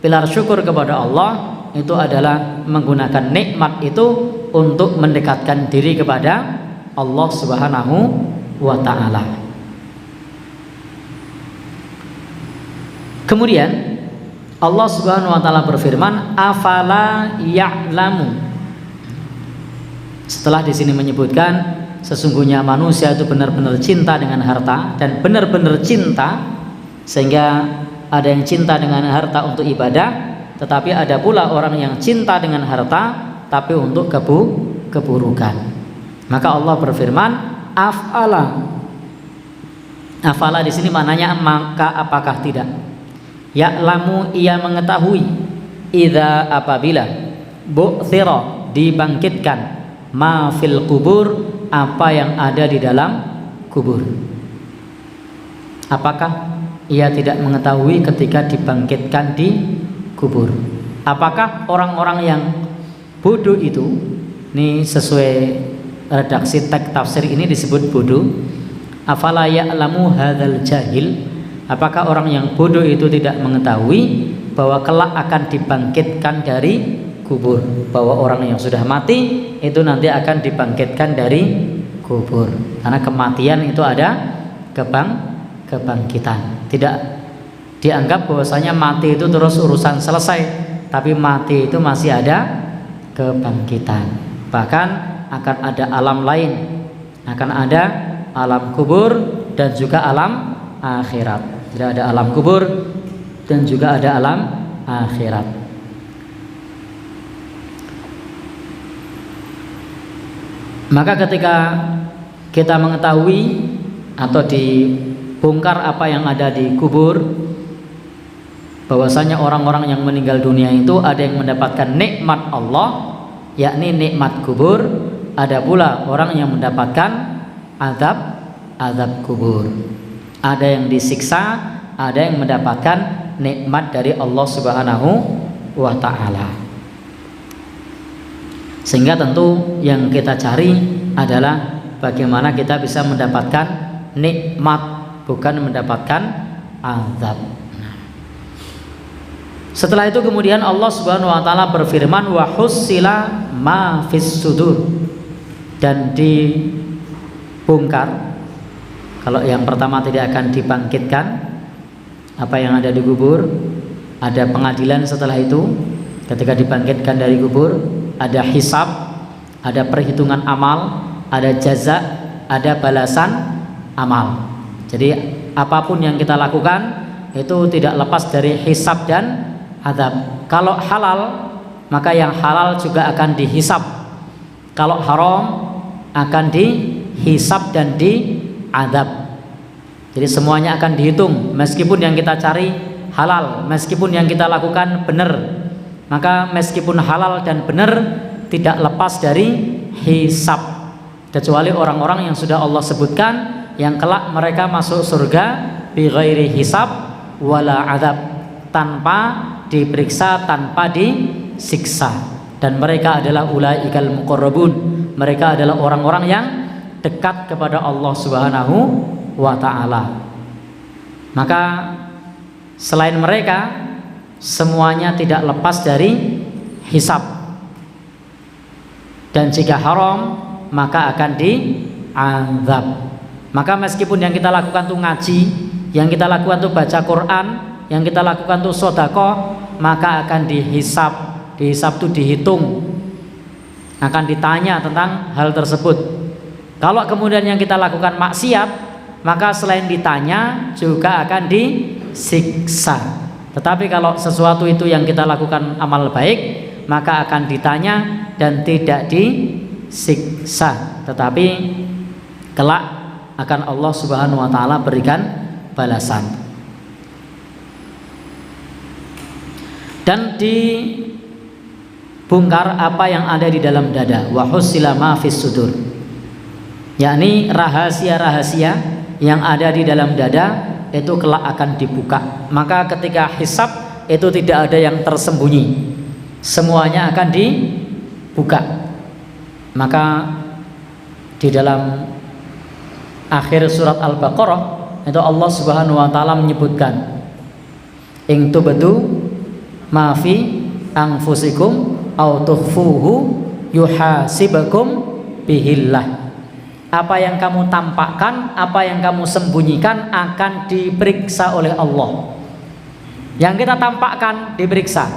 pilar syukur kepada Allah itu adalah menggunakan nikmat itu untuk mendekatkan diri kepada Allah Subhanahu wa taala. Kemudian Allah Subhanahu wa taala berfirman, afala ya'lamu. Setelah di sini menyebutkan sesungguhnya manusia itu benar-benar cinta dengan harta dan benar-benar cinta, sehingga ada yang cinta dengan harta untuk ibadah, tetapi ada pula orang yang cinta dengan harta tapi untuk keburukan. Maka Allah berfirman, afala. Afala di sini maknanya maka apakah tidak. Ya'lamu, ia mengetahui, idza apabila bu'thira, dibangkitkan, ma fil kubur, apa yang ada di dalam kubur. Apakah ia tidak mengetahui ketika dibangkitkan di kubur? Apakah orang-orang yang bodoh itu, ini sesuai redaksi teks tafsir ini disebut bodoh. Afala ya'lamu hadzal jahil, apakah orang yang bodoh itu tidak mengetahui bahwa kelak akan dibangkitkan dari kubur, bahwa orang yang sudah mati itu nanti akan dibangkitkan dari kubur. Karena kematian itu ada kebangkitan. Tidak dianggap bahwasanya mati itu terus urusan selesai, tapi mati itu masih ada kebangkitan. Bahkan akan ada alam lain, akan ada alam kubur dan juga alam akhirat. Jadi ada alam kubur dan juga ada alam akhirat. Maka ketika kita mengetahui atau dibongkar apa yang ada di kubur, bahwasanya orang-orang yang meninggal dunia itu ada yang mendapatkan nikmat Allah, yakni nikmat kubur, ada pula orang yang mendapatkan azab azab kubur. Ada yang disiksa, ada yang mendapatkan nikmat dari Allah Subhanahu wa taala. Sehingga tentu yang kita cari adalah bagaimana kita bisa mendapatkan nikmat, bukan mendapatkan azab. Setelah itu kemudian Allah Subhanahu wa taala berfirman, wa hussila ma fis sudur, dan dibongkar. Kalau yang pertama tidak akan dibangkitkan apa yang ada di kubur, ada pengadilan setelah itu. Ketika dibangkitkan dari kubur, ada hisab, ada perhitungan amal, ada jaza, ada balasan amal. Jadi apapun yang kita lakukan itu tidak lepas dari hisab dan azab. Kalau halal, maka yang halal juga akan dihisab. Kalau haram, akan dihisab dan diazab. Jadi semuanya akan dihitung. Meskipun yang kita cari halal, meskipun yang kita lakukan benar, maka meskipun halal dan benar tidak lepas dari hisab. Kecuali orang-orang yang sudah Allah sebutkan, yang kelak mereka masuk surga bi ghairi hisab wala azab, tanpa diperiksa, tanpa disiksa. Dan mereka adalah ulaikal muqarrabun, mereka adalah orang-orang yang dekat kepada Allah Subhanahu wa ta'ala. Maka selain mereka, semuanya tidak lepas dari hisab. Dan jika haram, maka akan diazab. Maka meskipun yang kita lakukan itu ngaji, yang kita lakukan itu baca Quran, yang kita lakukan itu sedekah, maka akan dihisab. Dihisab itu dihitung, akan ditanya tentang hal tersebut. Kalau kemudian yang kita lakukan maksiat, maka selain ditanya juga akan disiksa. Tetapi kalau sesuatu itu yang kita lakukan amal baik, maka akan ditanya dan tidak disiksa, tetapi kelak akan Allah Subhanahu wa taala berikan balasan. Dan dibongkar apa yang ada di dalam dada, wa husila ma fis sudur, yakni rahasia-rahasia yang ada di dalam dada itu kelak akan dibuka. Maka ketika hisab itu tidak ada yang tersembunyi, semuanya akan dibuka. Maka di dalam akhir surat Al-Baqarah itu Allah Subhanahu wa taala menyebutkan, in tubdu ma fi anfusikum au tukhfuhu yuhasibakum bihillah. Apa yang kamu tampakkan, apa yang kamu sembunyikan akan diperiksa oleh Allah. Yang kita tampakkan diperiksa,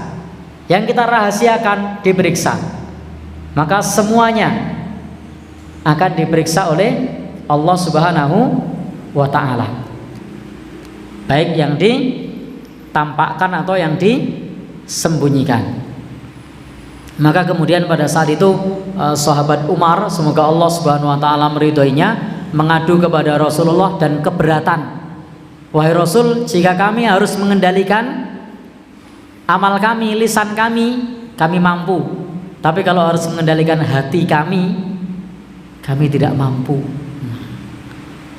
yang kita rahasiakan diperiksa. Maka semuanya akan diperiksa oleh Allah Subhanahu wa ta'ala, baik yang ditampakkan atau yang disembunyikan. Maka kemudian pada saat itu sahabat Umar, semoga Allah Subhanahu wa ta'ala meridhoinya, mengadu kepada Rasulullah dan keberatan. Wahai Rasul, jika kami harus mengendalikan amal kami, lisan kami mampu. Tapi kalau harus mengendalikan hati kami tidak mampu.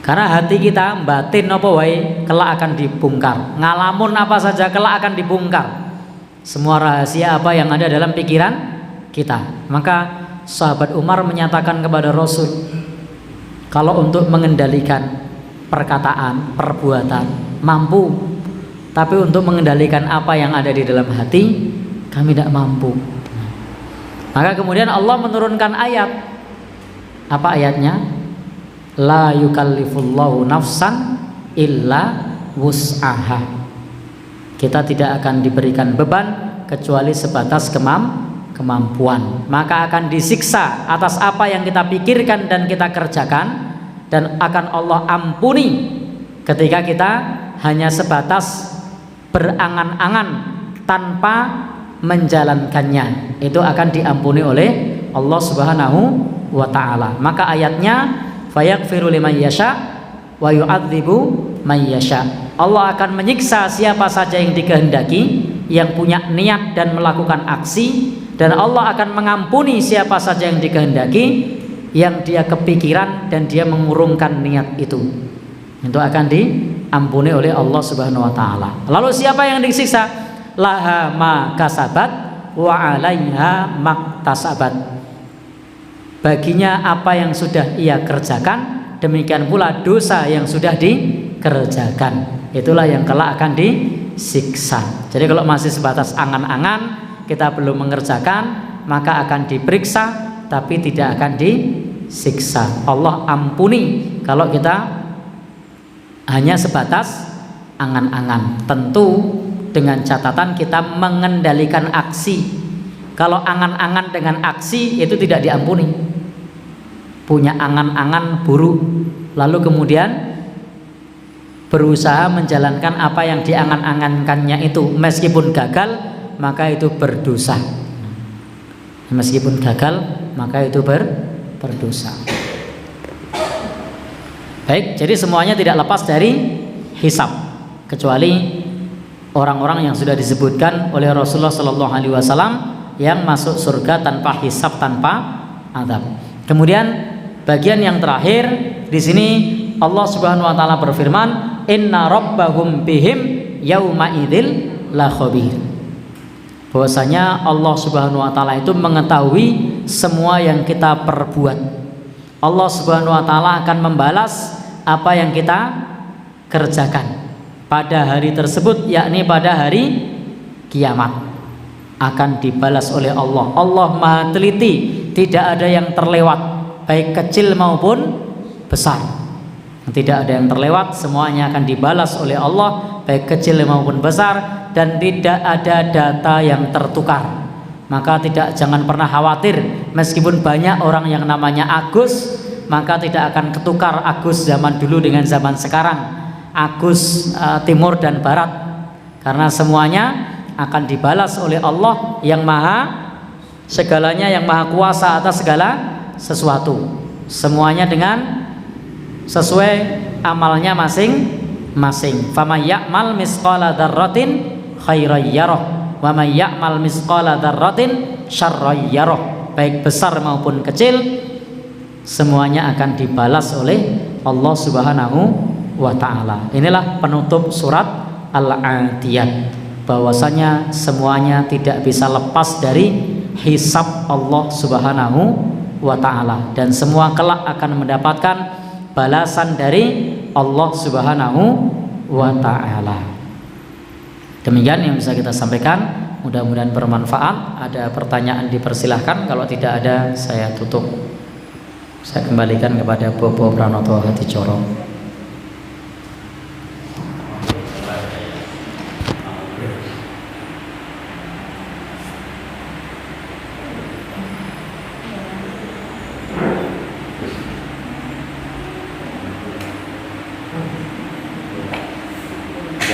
Karena hati kita batin apa wae kelak akan dibongkar. Ngalamun apa saja kelak akan dibongkar. Semua rahasia apa yang ada dalam pikiran kita. Maka sahabat Umar menyatakan kepada Rasul, kalau untuk mengendalikan perkataan, perbuatan mampu, tapi untuk mengendalikan apa yang ada di dalam hati kami tidak mampu. Maka kemudian Allah menurunkan ayat. Apa ayatnya? La yukallifullahu nafsan illa wus'aha. Kita tidak akan diberikan beban kecuali sebatas kemampuan. Maka akan disiksa atas apa yang kita pikirkan dan kita kerjakan, dan akan Allah ampuni ketika kita hanya sebatas berangan-angan tanpa menjalankannya. Itu akan diampuni oleh Allah Subhanahu wa ta'ala. Maka ayatnya fayaghfiru liman yasha wa yu'adzibu man yasha. Allah akan menyiksa siapa saja yang dikehendaki, yang punya niat dan melakukan aksi, dan Allah akan mengampuni siapa saja yang dikehendaki, yang dia kepikiran dan dia mengurungkan niat itu akan diampuni oleh Allah Subhanahu wa taala. Lalu siapa yang disiksa? Laha ma kasabat wa 'alaiha maktasabat. Baginya apa yang sudah ia kerjakan, demikian pula dosa yang sudah dikerjakan. Itulah yang kelak akan disiksa. Jadi kalau masih sebatas angan-angan, kita belum mengerjakan, maka akan diperiksa tapi tidak akan disiksa. Allah ampuni kalau kita hanya sebatas angan-angan. Tentu dengan catatan kita mengendalikan aksi. Kalau angan-angan dengan aksi itu tidak diampuni. Punya angan-angan buruk lalu kemudian berusaha menjalankan apa yang diangan-angankannya itu, meskipun gagal maka itu berdosa. Meskipun gagal maka itu berdosa. Baik, jadi semuanya tidak lepas dari hisab, kecuali orang-orang yang sudah disebutkan oleh Rasulullah Sallallahu Alaihi Wasallam yang masuk surga tanpa hisab, tanpa azab. Kemudian bagian yang terakhir di sini Allah Subhanahu Wa Taala berfirman, Inna Rabbahum bihim yauma idzil la khabir. Bahwasanya Allah Subhanahu Wa Taala itu mengetahui semua yang kita perbuat. Allah Subhanahu Wa Taala akan membalas apa yang kita kerjakan pada hari tersebut, yakni pada hari kiamat akan dibalas oleh Allah. Allah Maha teliti, tidak ada yang terlewat, baik kecil maupun besar. Tidak ada yang terlewat, semuanya akan dibalas oleh Allah, baik kecil maupun besar, dan tidak ada data yang tertukar. Maka jangan pernah khawatir, meskipun banyak orang yang namanya Agus, maka tidak akan ketukar Agus zaman dulu dengan zaman sekarang, Agus timur dan barat, karena semuanya akan dibalas oleh Allah yang maha segalanya, yang maha kuasa atas segala sesuatu. Semuanya dengan sesuai amalnya masing-masing. Faman ya'mal misqala dzarratin khairan yarah wa man ya'mal misqala dzarratin syarran yarah. Baik besar maupun kecil, semuanya akan dibalas oleh Allah Subhanahu wa taala. Inilah penutup surat Al-Adiyat, bahwasanya semuanya tidak bisa lepas dari hisab Allah Subhanahu wa taala, dan semua kelak akan mendapatkan balasan dari Allah Subhanahu wa taala. Demikian yang bisa kita sampaikan, mudah-mudahan bermanfaat. Ada pertanyaan dipersilahkan, kalau tidak ada saya tutup. Saya kembalikan kepada Bobo Pranoto Hadicoro.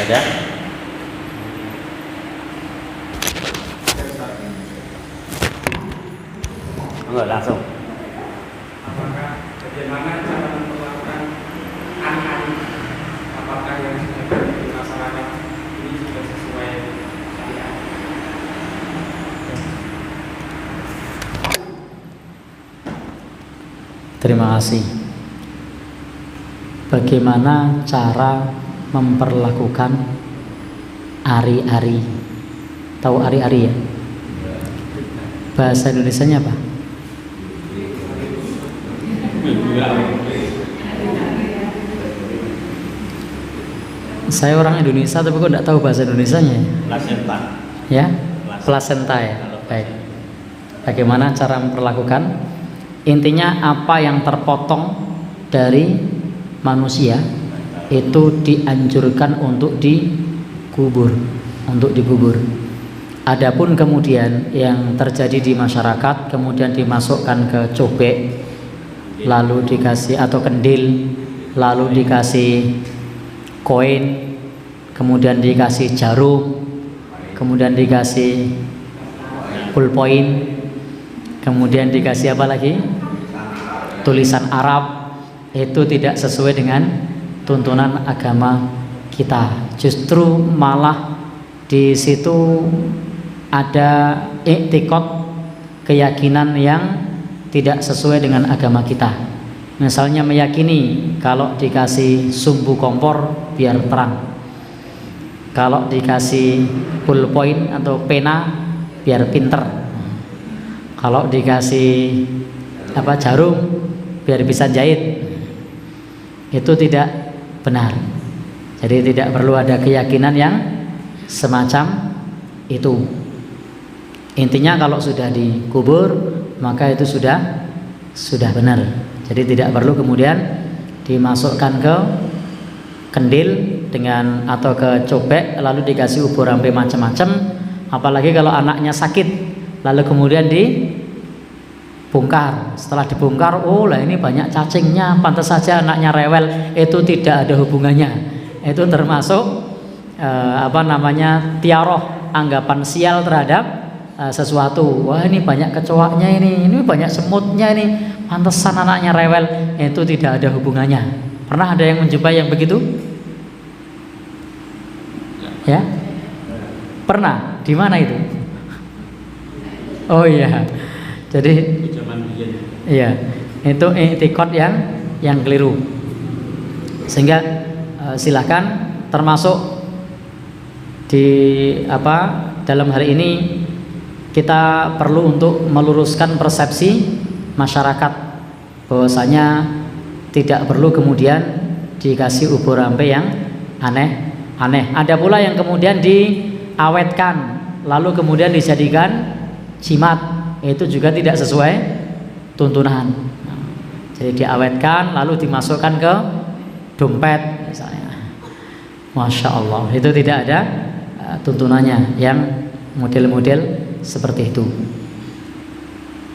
Ada? Enggak langsung. Apakah bagaimana cara memperlakukan anak-anak? Apakah yang sudah terjadi di masyarakat ini juga sesuai syariat? Terima kasih. Bagaimana cara memperlakukan ari-ari? Tahu ari-ari ya? Bahasa Indonesianya apa? Saya orang Indonesia tapi kok tidak tahu bahasa Indonesianya ya? Plasenta. Ya? Plasenta ya? Baik. Bagaimana cara memperlakukan? Intinya apa yang terpotong dari manusia itu dianjurkan untuk dikubur, Adapun kemudian yang terjadi di masyarakat, kemudian dimasukkan ke cobek, lalu dikasih atau kendil, lalu dikasih koin, kemudian dikasih jarum, kemudian dikasih pulpoin, kemudian dikasih apa lagi? Tulisan Arab. Itu tidak sesuai dengan tuntunan agama kita. Justru malah di situ ada i'tiqad, keyakinan yang tidak sesuai dengan agama kita. Misalnya meyakini kalau dikasih sumbu kompor biar terang, kalau dikasih ballpoint atau pena biar pinter, kalau dikasih jarum biar bisa jahit. Itu tidak benar. Jadi tidak perlu ada keyakinan yang semacam itu. Intinya kalau sudah dikubur maka itu sudah benar. Jadi tidak perlu kemudian dimasukkan ke kendil dengan atau ke cobek lalu dikasih ubur sampai macam-macam. Apalagi kalau anaknya sakit lalu kemudian dibongkar. Setelah dibongkar, oh lah ini banyak cacingnya, pantas saja anaknya rewel. Itu tidak ada hubungannya. Itu termasuk tiaroh, anggapan sial terhadap sesuatu. Wah ini banyak kecoaknya ini banyak semutnya ini, pantesan anaknya rewel. Itu tidak ada hubungannya. Pernah ada yang menjumpai yang begitu? Ya? Pernah? Di mana itu? Oh iya. Jadi iya, itu i'tiqad yang keliru. Sehingga silakan termasuk di dalam hal ini kita perlu untuk meluruskan persepsi masyarakat bahwasanya tidak perlu kemudian dikasih ubur rampe yang aneh-aneh. Ada pula yang kemudian diawetkan lalu kemudian dijadikan jimat, itu juga tidak sesuai tuntunan. Jadi diawetkan lalu dimasukkan ke dompet misalnya. Masya Allah, itu tidak ada tuntunannya yang model-model seperti itu.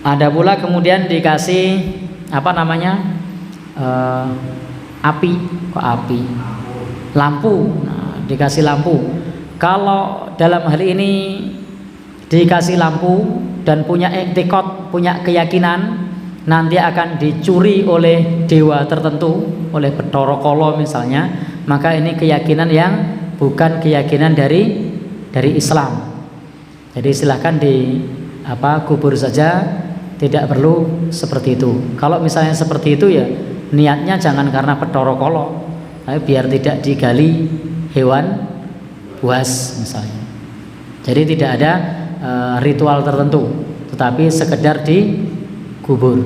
Ada pula kemudian dikasih lampu. Nah, dikasih lampu. Kalau dalam hal ini dikasih lampu dan punya i'tiqad, punya keyakinan nanti akan dicuri oleh dewa tertentu, oleh Bathara Kala misalnya, maka ini keyakinan yang bukan keyakinan dari Islam. Jadi silahkan kubur saja, tidak perlu seperti itu. Kalau misalnya seperti itu ya niatnya jangan karena Bathara Kala, tapi biar tidak digali hewan buas misalnya. Jadi tidak ada ritual tertentu, tetapi sekedar dikubur.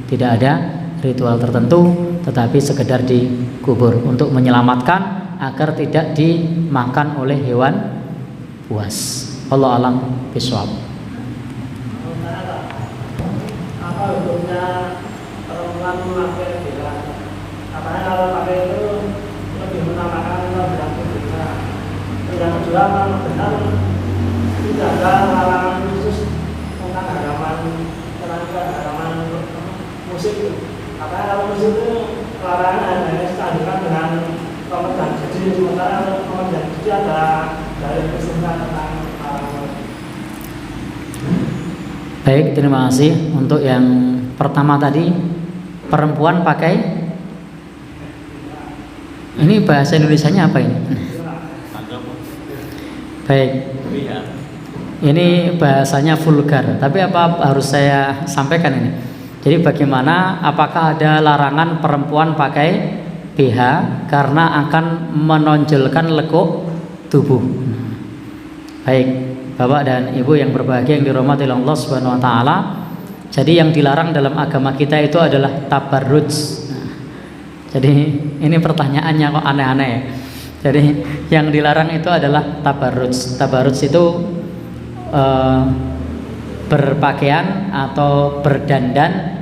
Tidak ada ritual tertentu, tetapi sekedar dikubur untuk menyelamatkan agar tidak dimakan oleh hewan buas. Allah alam bisawab. Apa hukumnya perempuan memakai bila? Apakah kalau pakai itu lebih menamakan berlaku bila? Yang kedua, memang benar tidak ada larangan khusus tentang halaman musik. Apakah kalau musik itu larangan hanya ditandakan dengan pemegang jadi, sementara pemegang jadi ada dari kesimpulan tentang Baik, terima kasih. Untuk yang pertama tadi, perempuan pakai, ini bahasa Indonesianya apa ini? Baik, ini bahasanya vulgar, tapi apa harus saya sampaikan ini? Jadi bagaimana, apakah ada larangan perempuan pakai BH karena akan menonjolkan lekuk tubuh? Baik, Bapak dan Ibu yang berbahagia yang dirahmati oleh Allah Subhanahu wa taala. Jadi yang dilarang dalam agama kita itu adalah tabarruj. Jadi ini pertanyaannya kok aneh-aneh ya. Jadi yang dilarang itu adalah tabarruj. Tabarruj itu berpakaian atau berdandan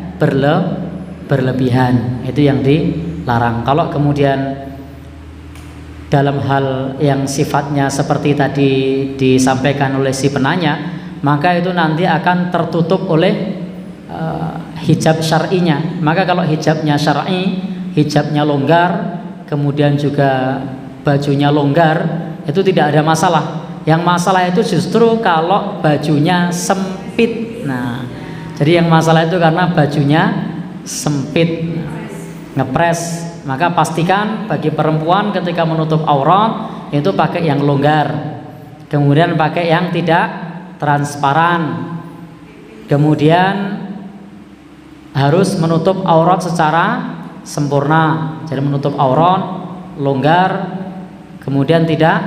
berlebihan. Itu yang dilarang. Kalau kemudian dalam hal yang sifatnya seperti tadi disampaikan oleh si penanya, maka itu nanti akan tertutup oleh hijab syar'inya. Maka kalau hijabnya syar'i, hijabnya longgar, kemudian juga bajunya longgar, itu tidak ada masalah. Yang masalah itu justru kalau bajunya sempit. Nah, jadi yang masalah itu karena bajunya sempit, ngepres. Maka pastikan bagi perempuan ketika menutup aurat itu pakai yang longgar, kemudian pakai yang tidak transparan, kemudian harus menutup aurat secara sempurna. Jadi menutup aurat, longgar, kemudian tidak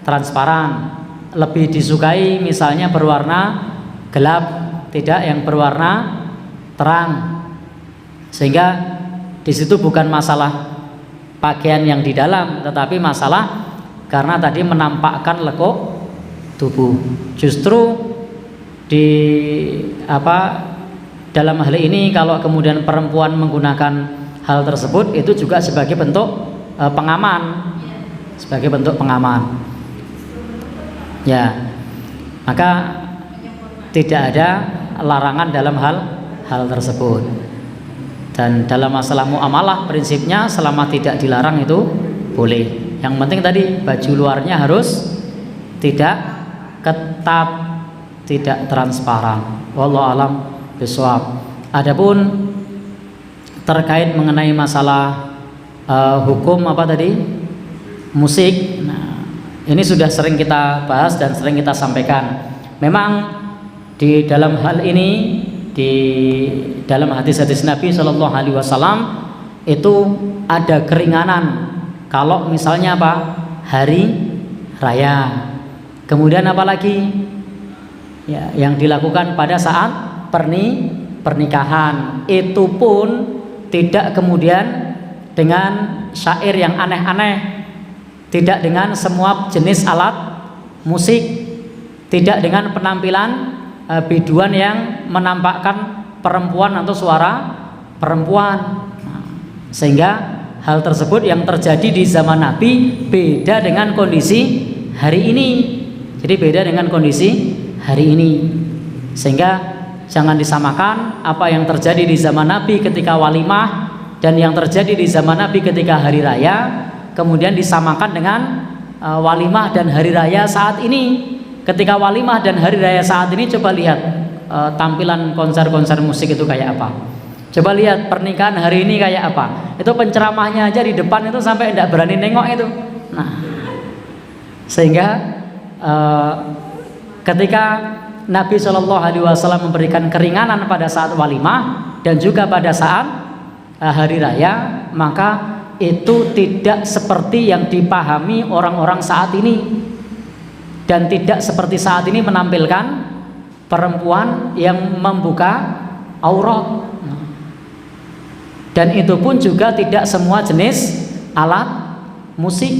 transparan. Lebih disukai misalnya berwarna gelap, tidak yang berwarna terang. Sehingga di situ bukan masalah pakaian yang di dalam, tetapi masalah karena tadi menampakkan lekuk tubuh. Justru di dalam hal ini kalau kemudian perempuan menggunakan hal tersebut itu juga sebagai bentuk pengaman, sebagai bentuk pengaman. Ya, maka tidak ada larangan dalam hal tersebut. Dan dalam masalah muamalah prinsipnya selama tidak dilarang itu boleh. Yang penting tadi baju luarnya harus tidak ketat, tidak transparan. Wallahu alam bishawab. Adapun terkait mengenai masalah hukum musik, nah, ini sudah sering kita bahas dan sering kita sampaikan. Memang di dalam hal ini, di dalam hadis-hadis Nabi Shallallahu Alaihi Wasallam itu ada keringanan. Kalau misalnya hari raya, kemudian apalagi ya, yang dilakukan pada saat pernikahan, itu pun tidak kemudian dengan syair yang aneh-aneh, tidak dengan semua jenis alat musik, tidak dengan penampilan biduan yang menampakkan perempuan atau suara perempuan. Sehingga hal tersebut yang terjadi di zaman Nabi beda dengan kondisi hari ini. Jadi beda dengan kondisi hari ini. Sehingga jangan disamakan apa yang terjadi di zaman Nabi ketika walimah dan yang terjadi di zaman Nabi ketika hari raya kemudian disamakan dengan walimah dan hari raya saat ini. Ketika walimah dan hari raya saat ini, coba lihat tampilan konser-konser musik itu kayak apa. Coba lihat pernikahan hari ini kayak apa. Itu penceramahnya aja di depan itu sampai tidak berani nengok itu. Nah, sehingga ketika Nabi Shallallahu Alaihi Wasallam memberikan keringanan pada saat walimah dan juga pada saat hari raya, maka itu tidak seperti yang dipahami orang-orang saat ini. Dan tidak seperti saat ini menampilkan perempuan yang membuka aurat. Dan itu pun juga tidak semua jenis alat musik.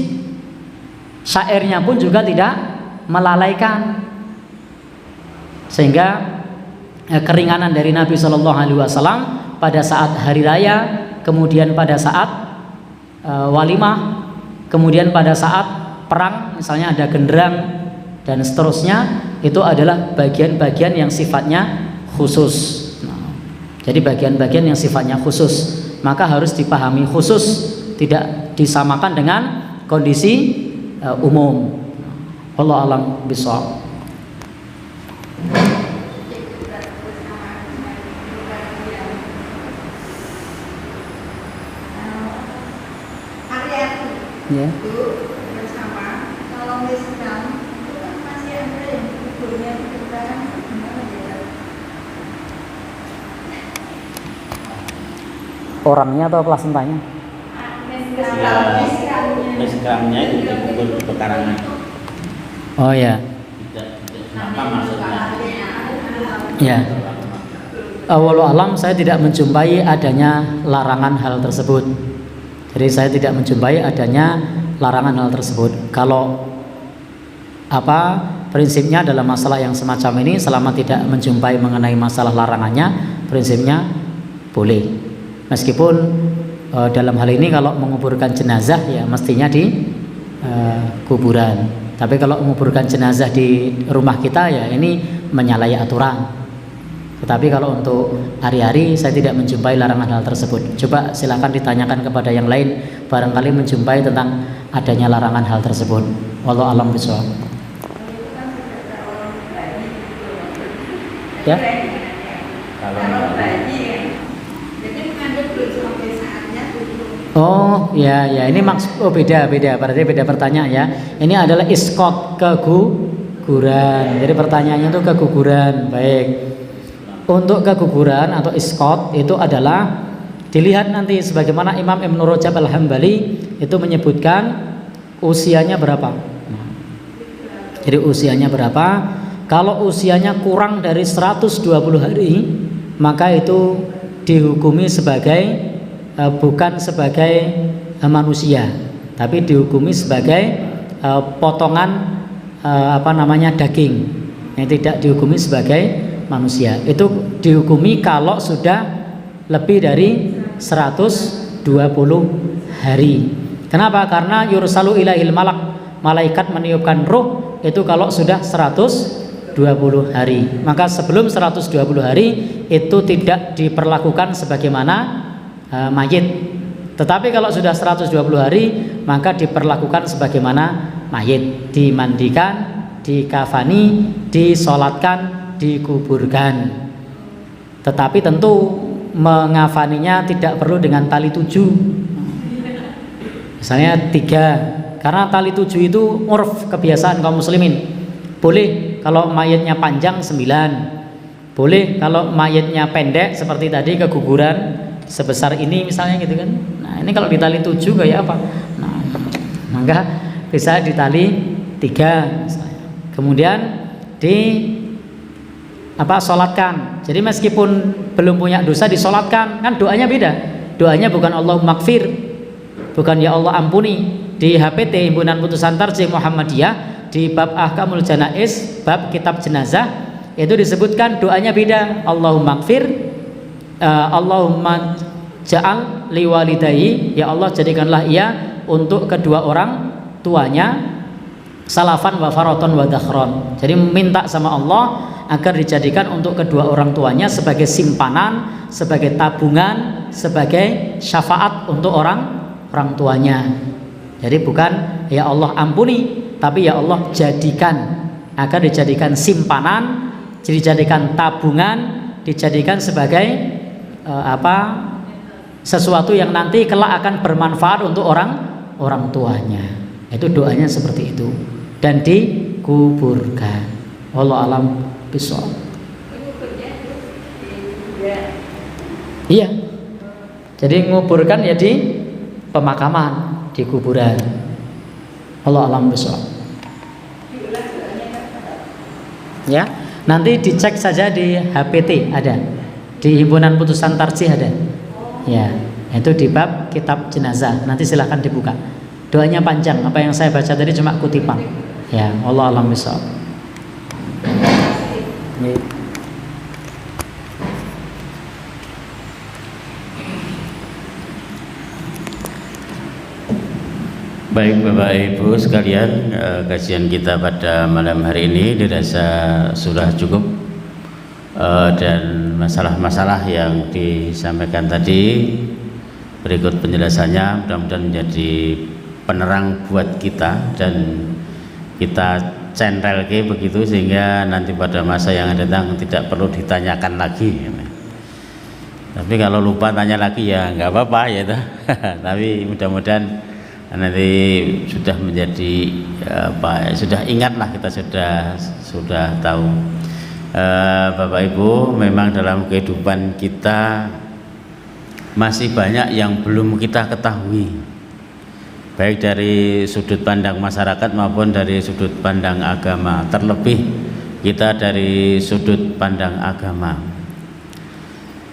Syairnya pun juga tidak melalaikan. Sehingga keringanan dari Nabi Shallallahu Alaihi Wasallam pada saat hari raya, kemudian pada saat walimah, kemudian pada saat perang, misalnya ada genderang dan seterusnya, itu adalah bagian-bagian yang sifatnya khusus. Nah, jadi bagian-bagian yang sifatnya khusus, maka harus dipahami khusus, tidak disamakan dengan kondisi umum. Wallahu a'lam bishawab. Ya. Orangnya atau plasentanya? Mesgramnya itu dikubur di pekarangan. Oh ya. Apa maksudnya? Ya. Wallahu alam, saya tidak menjumpai adanya larangan hal tersebut. Jadi saya tidak menjumpai adanya larangan hal tersebut. Kalau prinsipnya dalam masalah yang semacam ini, selama tidak menjumpai mengenai masalah larangannya, prinsipnya boleh. Meskipun dalam hal ini kalau menguburkan jenazah ya mestinya di kuburan. Tapi kalau menguburkan jenazah di rumah kita ya ini menyalahi aturan. Tetapi kalau untuk hari-hari saya tidak menjumpai larangan hal tersebut. Coba silakan ditanyakan kepada yang lain, barangkali menjumpai tentang adanya larangan hal tersebut. Wallahu a'lam bishawab. Ya. Oh ya ini beda berarti beda pertanyaan ya. Ini adalah iskot, keguguran. Jadi pertanyaannya itu keguguran. Baik. untuk keguguran atau isqat itu adalah dilihat nanti sebagaimana Imam Ibnu Rajab Al-Hambali itu menyebutkan usianya berapa. Jadi usianya berapa? Kalau usianya kurang dari 120 hari, maka itu dihukumi sebagai bukan sebagai manusia, tapi dihukumi sebagai potongan daging yang tidak dihukumi sebagai manusia. Itu dihukumi kalau sudah lebih dari 120 hari. Kenapa? Karena yursalu ilaihil malak, malaikat meniupkan ruh itu kalau sudah 120 hari. Maka sebelum 120 hari itu tidak diperlakukan sebagaimana mayit. Tetapi kalau sudah 120 hari maka diperlakukan sebagaimana mayit, dimandikan, dikafani, disolatkan, dikuburkan. Tetapi tentu mengafaninya tidak perlu dengan tali 7. Misalnya 3. Karena tali 7 itu urf, kebiasaan kaum muslimin. Boleh kalau mayatnya panjang 9. Boleh kalau mayatnya pendek seperti tadi keguguran sebesar ini misalnya gitu kan. Nah, ini kalau ditali 7 kayak apa? Nah, maka bisa ditali 3 misalnya. Kemudian sholatkan. Jadi meskipun belum punya dosa disolatkan, kan doanya beda. Doanya bukan Allahumma magfir, bukan ya Allah ampuni. Di HPT Himpunan Putusan Tarjih Muhammadiyah di bab Ahkamul Janaiz, bab kitab jenazah itu disebutkan doanya beda. Allahumma magfir, Allahumma ja'al liwalidayhi, ya Allah jadikanlah ia untuk kedua orang tuanya salafan wa faraton wa dakhron. Jadi minta sama Allah agar dijadikan untuk kedua orang tuanya sebagai simpanan, sebagai tabungan, sebagai syafaat untuk orang tuanya. Jadi bukan ya Allah ampuni, tapi ya Allah jadikan, agar dijadikan simpanan, dijadikan tabungan, dijadikan sebagai sesuatu yang nanti kelak akan bermanfaat untuk orang tuanya. Itu doanya seperti itu, dan dikuburkan. Wallahu alam bishawab. Iya. Jadi nguburkan ya di pemakaman, di kuburan. Allah alam bishawab. Ya, nanti dicek saja di HPT ada, di Himpunan Putusan Tarjih ada. Ya, itu di bab kitab jenazah. Nanti silahkan dibuka. Doanya panjang. Apa yang saya baca tadi cuma kutipan. Ya, Allah alam bishawab. Ya. Baik Bapak Ibu sekalian, kajian kita pada malam hari ini dirasa sudah cukup, dan masalah-masalah yang disampaikan tadi berikut penjelasannya mudah-mudahan menjadi penerang buat kita dan kita centelke begitu sehingga nanti pada masa yang datang tidak perlu ditanyakan lagi. Tapi kalau lupa tanya lagi ya nggak apa-apa ya tapi mudah-mudahan nanti sudah menjadi sudah ingatlah, kita sudah tahu. Bapak Ibu, memang dalam kehidupan kita masih banyak yang belum kita ketahui, baik dari sudut pandang masyarakat maupun dari sudut pandang agama, terlebih kita dari sudut pandang agama.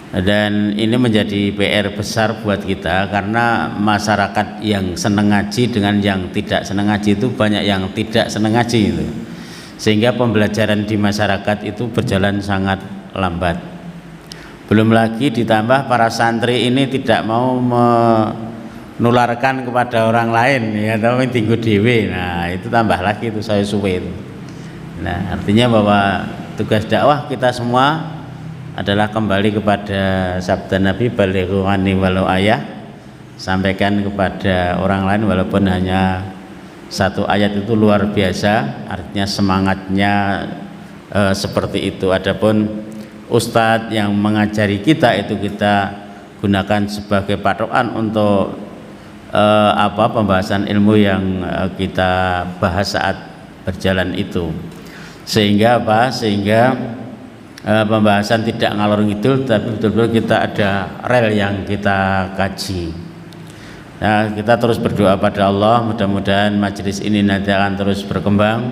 Dan ini menjadi PR besar buat kita karena masyarakat yang senang ngaji dengan yang tidak senang ngaji itu banyak yang tidak senang ngaji itu. Sehingga pembelajaran di masyarakat itu berjalan sangat lambat. Belum lagi ditambah para santri ini tidak mau menularkan kepada orang lain ya, tapi tinggu dewe. Nah, itu tambah lagi itu saya suwe itu. Nah, artinya bahwa tugas dakwah kita semua adalah kembali kepada sabda Nabi, balighu anni walau ayah, sampaikan kepada orang lain walaupun hanya satu ayat. Itu luar biasa, artinya semangatnya seperti itu. Adapun ustadz yang mengajari kita itu kita gunakan sebagai patokan untuk pembahasan ilmu yang kita bahas saat berjalan itu, sehingga pembahasan tidak ngalor ngidul, tapi betul-betul kita ada rel yang kita kaji. Nah, kita terus berdoa pada Allah, mudah-mudahan majelis ini nanti akan terus berkembang,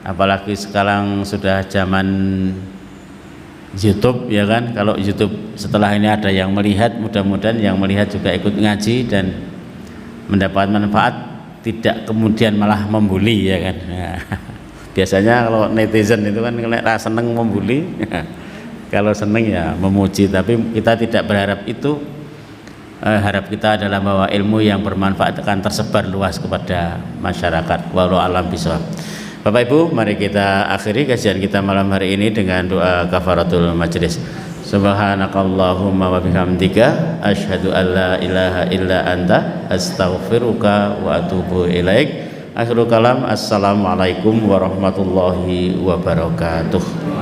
apalagi sekarang sudah zaman YouTube, ya kan. Kalau YouTube setelah ini ada yang melihat, mudah-mudahan yang melihat juga ikut ngaji dan mendapat manfaat, tidak kemudian malah membuli, ya kan. Biasanya kalau netizen itu kan seneng membuli, kalau seneng ya memuji, tapi kita tidak berharap itu. Harap kita adalah bahwa ilmu yang bermanfaat akan tersebar luas kepada masyarakat. Wallahu a'lam bishawab. Bapak Ibu, mari kita akhiri kajian kita malam hari ini dengan doa kafaratul majlis. Subhanakallahumma wa bihamdika asyhadu an la ilaha illa anta astaghfiruka wa atubu ilaik. Akhirul kalam, assalamualaikum warahmatullahi wabarakatuh.